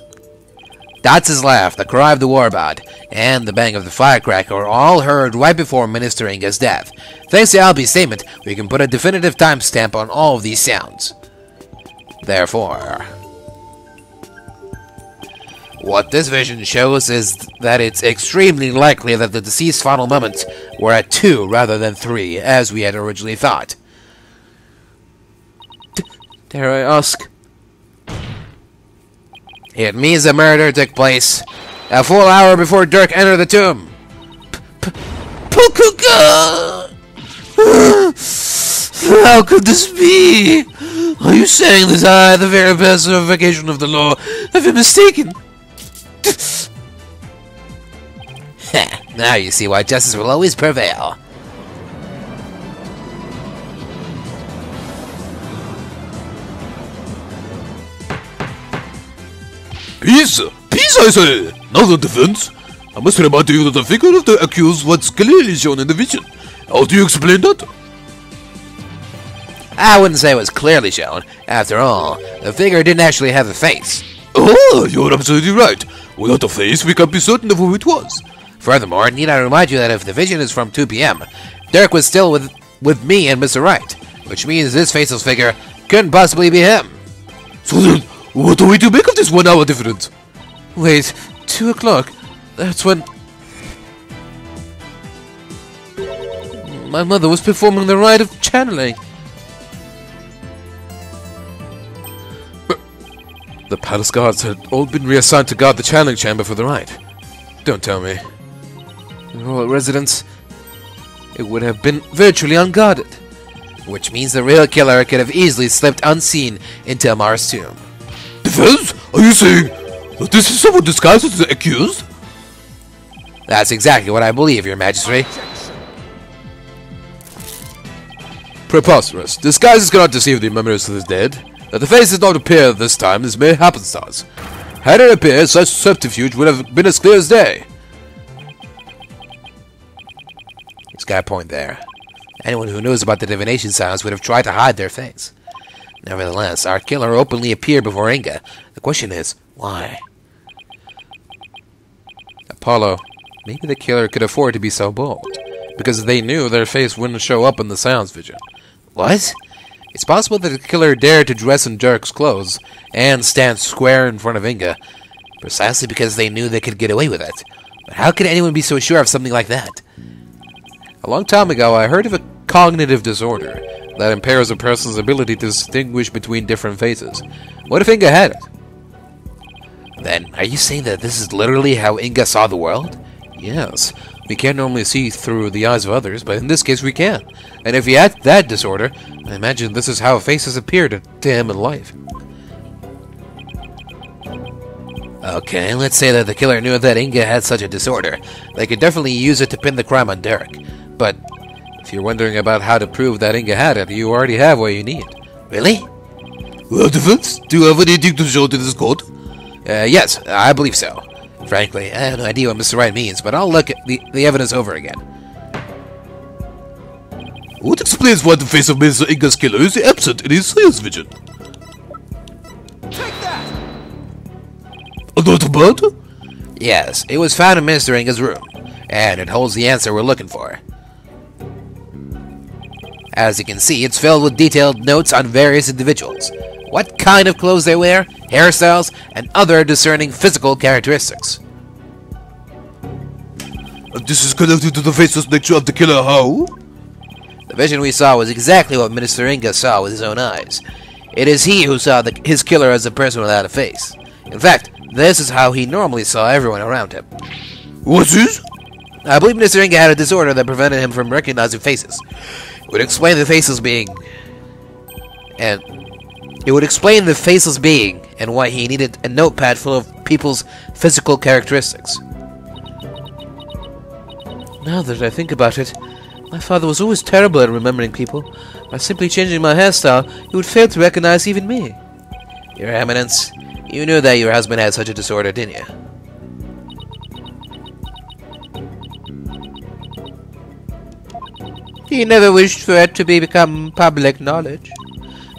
Dots' laugh, the cry of the warbot, and the bang of the firecracker were all heard right before Minister Inga's death. Thanks to Albie's statement, we can put a definitive timestamp on all of these sounds. Therefore, what this vision shows is that it's extremely likely that the deceased's final moments were at 2 rather than 3, as we had originally thought. Dare I ask? It means the murder took place a full hour before Dhurke entered the tomb. Pukuka! How could this be? Are you saying that I, the very personification of the law, have been mistaken? Now you see why justice will always prevail. Peace! Peace, I say! Now the defense. I must remind you that the figure of the accused was clearly shown in the vision. How do you explain that? I wouldn't say it was clearly shown. After all, the figure didn't actually have a face. Oh, you're absolutely right. Without a face, we can't be certain of who it was. Furthermore, need I remind you that if the vision is from 2 p.m., Dhurke was still with me and Mr. Wright, which means this faceless figure couldn't possibly be him. So then, what are we to make of this 1 hour difference? Wait, 2 o'clock? That's when my mother was performing the rite of channeling. The palace guards had all been reassigned to guard the channeling chamber for the rite. Don't tell me. The royal residence, it would have been virtually unguarded. Which means the real killer could have easily slipped unseen into Amar's tomb. Defense? Are you saying that this is someone disguised as the accused? That's exactly what I believe, Your Majesty. Preposterous. Disguises cannot deceive the memories of the dead. That the face does not appear this time is mere happenstance. Had it appeared, such subterfuge would have been as clear as day. He's got a point there. Anyone who knows about the Divination Séance would have tried to hide their face. Nevertheless, our killer openly appeared before Inga. The question is, why? Apollo, maybe the killer could afford to be so bold, because they knew their face wouldn't show up in the Séance vision. What? It's possible that the killer dared to dress in Dhurke's clothes and stand square in front of Inga. Precisely because they knew they could get away with it. But how could anyone be so sure of something like that? A long time ago, I heard of a cognitive disorder that impairs a person's ability to distinguish between different faces. What if Inga had it? Then, are you saying that this is literally how Inga saw the world? Yes. We can't normally see through the eyes of others, but in this case we can. And if he had that disorder, I imagine this is how faces appeared to him in life. Okay, let's say that the killer knew that Inga had such a disorder. They could definitely use it to pin the crime on Dhurke. But if you're wondering about how to prove that Inga had it, you already have what you need. Really? Well, defense, do you have anything to show to this court? Yes, I believe so. Frankly, I have no idea what Mr. Wright means, but I'll look at the evidence over again. What explains why the face of Mr. Inga's killer is absent in his Séance vision? Take that! Another murder? Yes, it was found in Mr. Inga's room, and it holds the answer we're looking for. As you can see, it's filled with detailed notes on various individuals, what kind of clothes they wear, hairstyles, and other discerning physical characteristics. This is connected to the faceless nature of the killer, how? The vision we saw was exactly what Minister Inga saw with his own eyes. It is he who saw his killer as a person without a face. In fact, this is how he normally saw everyone around him. What's this? I believe Minister Inga had a disorder that prevented him from recognizing faces. It would explain the faceless being, and why he needed a notepad full of people's physical characteristics. Now that I think about it, my father was always terrible at remembering people. By simply changing my hairstyle, he would fail to recognize even me. Your Eminence, you knew that your husband had such a disorder, didn't you? He never wished for it to become public knowledge.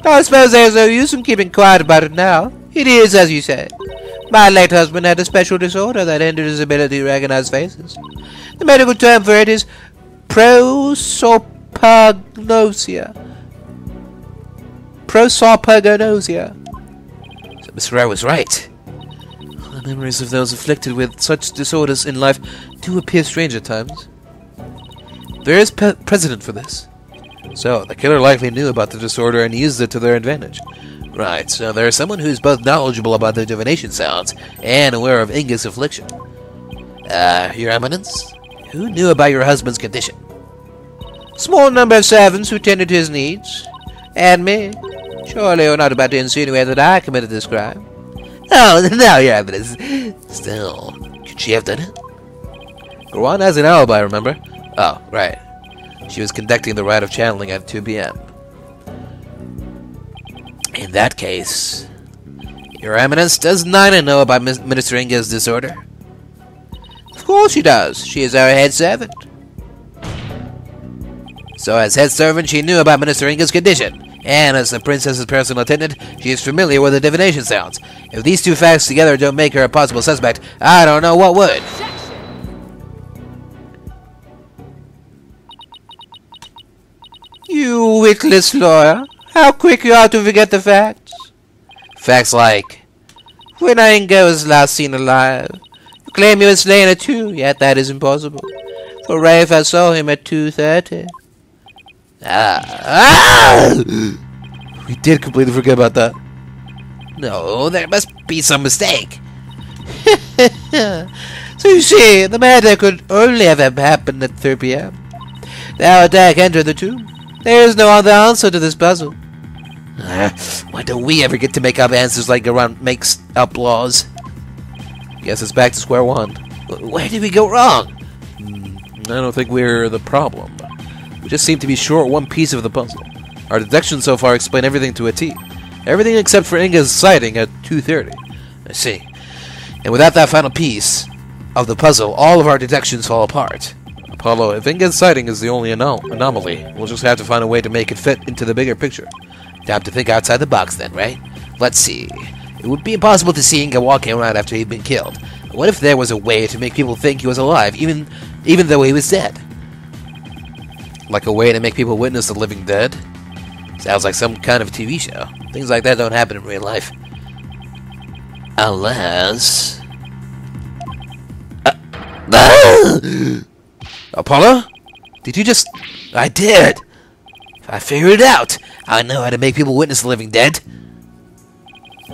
I suppose there's no use in keeping quiet about it now. It is, as you said. My late husband had a special disorder that hindered his ability to recognize faces. The medical term for it is prosopagnosia. Prosopagnosia. So Mr. Wright was right. The memories of those afflicted with such disorders in life do appear strange at times. There is precedent for this. So, the killer likely knew about the disorder and used it to their advantage. Right, so there is someone who's both knowledgeable about the Divination Séance and aware of Inga's affliction. Your Eminence? Who knew about your husband's condition? Small number of servants who tended to his needs. And me. Surely you're not about to insinuate that I committed this crime. Oh, no, Your Eminence. Still, could she have done it? Rwan has an alibi, remember? Oh, right. She was conducting the rite of channeling at 2 p.m. In that case, Your Eminence, does Nina know about Minister Inga's disorder? Of course she does. She is our head servant. So as head servant, she knew about Minister Inga's condition. And as the princess's personal attendant, she is familiar with the Divination Séance. If these two facts together don't make her a possible suspect, I don't know what would. You witless lawyer. How quick you are to forget the facts. Facts like, when Inga was last seen alive, you claim he was slain at 2, yet that is impossible. For Rayfa saw him at 2:30. We did completely forget about that. No, there must be some mistake. So you see, the matter could only have happened at 3 p.m. Our attack entered the tomb. There is no other answer to this puzzle. Why don't we ever get to make up answers like Garan makes up laws? Guess it's back to square one. Where did we go wrong? I don't think we're the problem. We just seem to be short one piece of the puzzle. Our deductions so far explain everything to a T. Everything except for Inga's sighting at 2:30. I see. And without that final piece of the puzzle, all of our deductions fall apart. Apollo, if Inga's sighting is the only anomaly, we'll just have to find a way to make it fit into the bigger picture. Time to think outside the box then, right? Let's see. It would be impossible to see Inga walking around after he'd been killed. What if there was a way to make people think he was alive, even though he was dead? Like a way to make people witness the living dead? Sounds like some kind of TV show. Things like that don't happen in real life. Unless... Apollo? Did you just... I did! I figured it out! I know how to make people witness the living dead.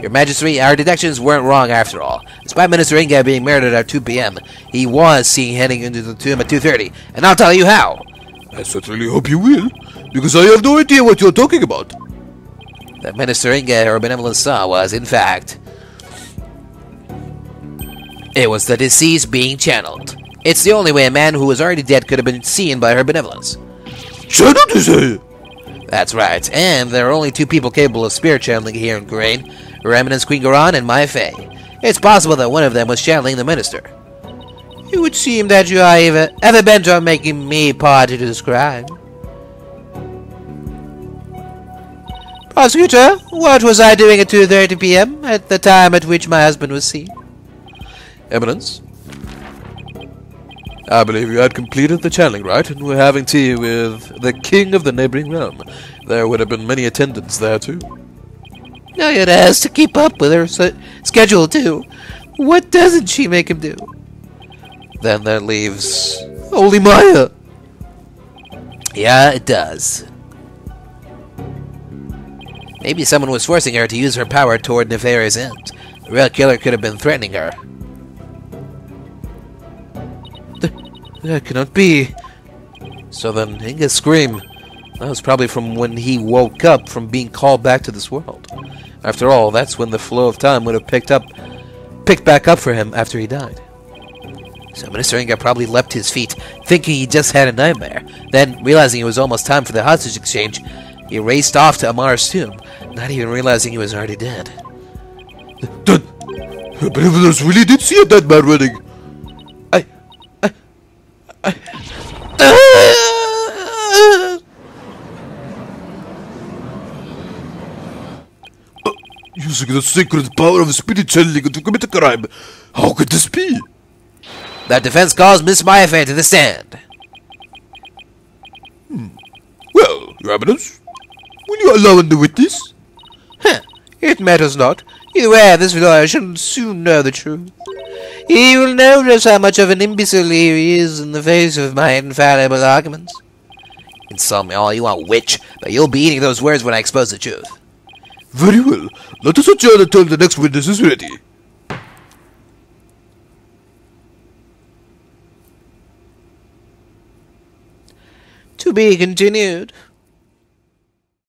Your Majesty, our deductions weren't wrong after all. Despite Minister Inga being murdered at 2 p.m., he was seen heading into the tomb at 2:30, and I'll tell you how! I certainly hope you will, because I have no idea what you're talking about. That Minister Inga, her benevolence saw was, in fact... It was the deceased being channeled. It's the only way a man who was already dead could have been seen by her benevolence. Channeled, you say? That's right, and there are only 2 people capable of spirit channeling here in Grain, Her Eminence Queen Garan and Mai Fei. It's possible that one of them was channeling the minister. It would seem that you are ever bent on making me party to this crime. Prosecutor, what was I doing at 2:30 p.m., at the time at which my husband was seen? Eminence? I believe you had completed the channeling rite and were having tea with the king of the neighboring realm. There would have been many attendants there, too. Now it has to keep up with her schedule, too. What doesn't she make him do? Then that leaves... Holy Maya! Yeah, it does. Maybe someone was forcing her to use her power toward nefarious ends. The real killer could have been threatening her. That cannot be. So then, Inga's scream. That was probably from when he woke up from being called back to this world. After all, that's when the flow of time would have picked back up for him after he died. So Minister Inga probably leapt to his feet, thinking he just had a nightmare. Then, realizing it was almost time for the hostage exchange, he raced off to Amar's tomb, not even realizing he was already dead. Her benevolence really did see a dead man running. Using the sacred power of spirit channeling to commit a crime. How could this be? That defense calls Miss Mai Fei to the stand. Well, Your Eminence, will you allow the witness? It matters not. Either way, this lawyer shall soon know the truth. He will know just how much of an imbecile he is in the face of my infallible arguments. Insult me all you want, witch, but you'll be eating those words when I expose the truth. Very well. Let us adjourn until the next witness is ready. To be continued.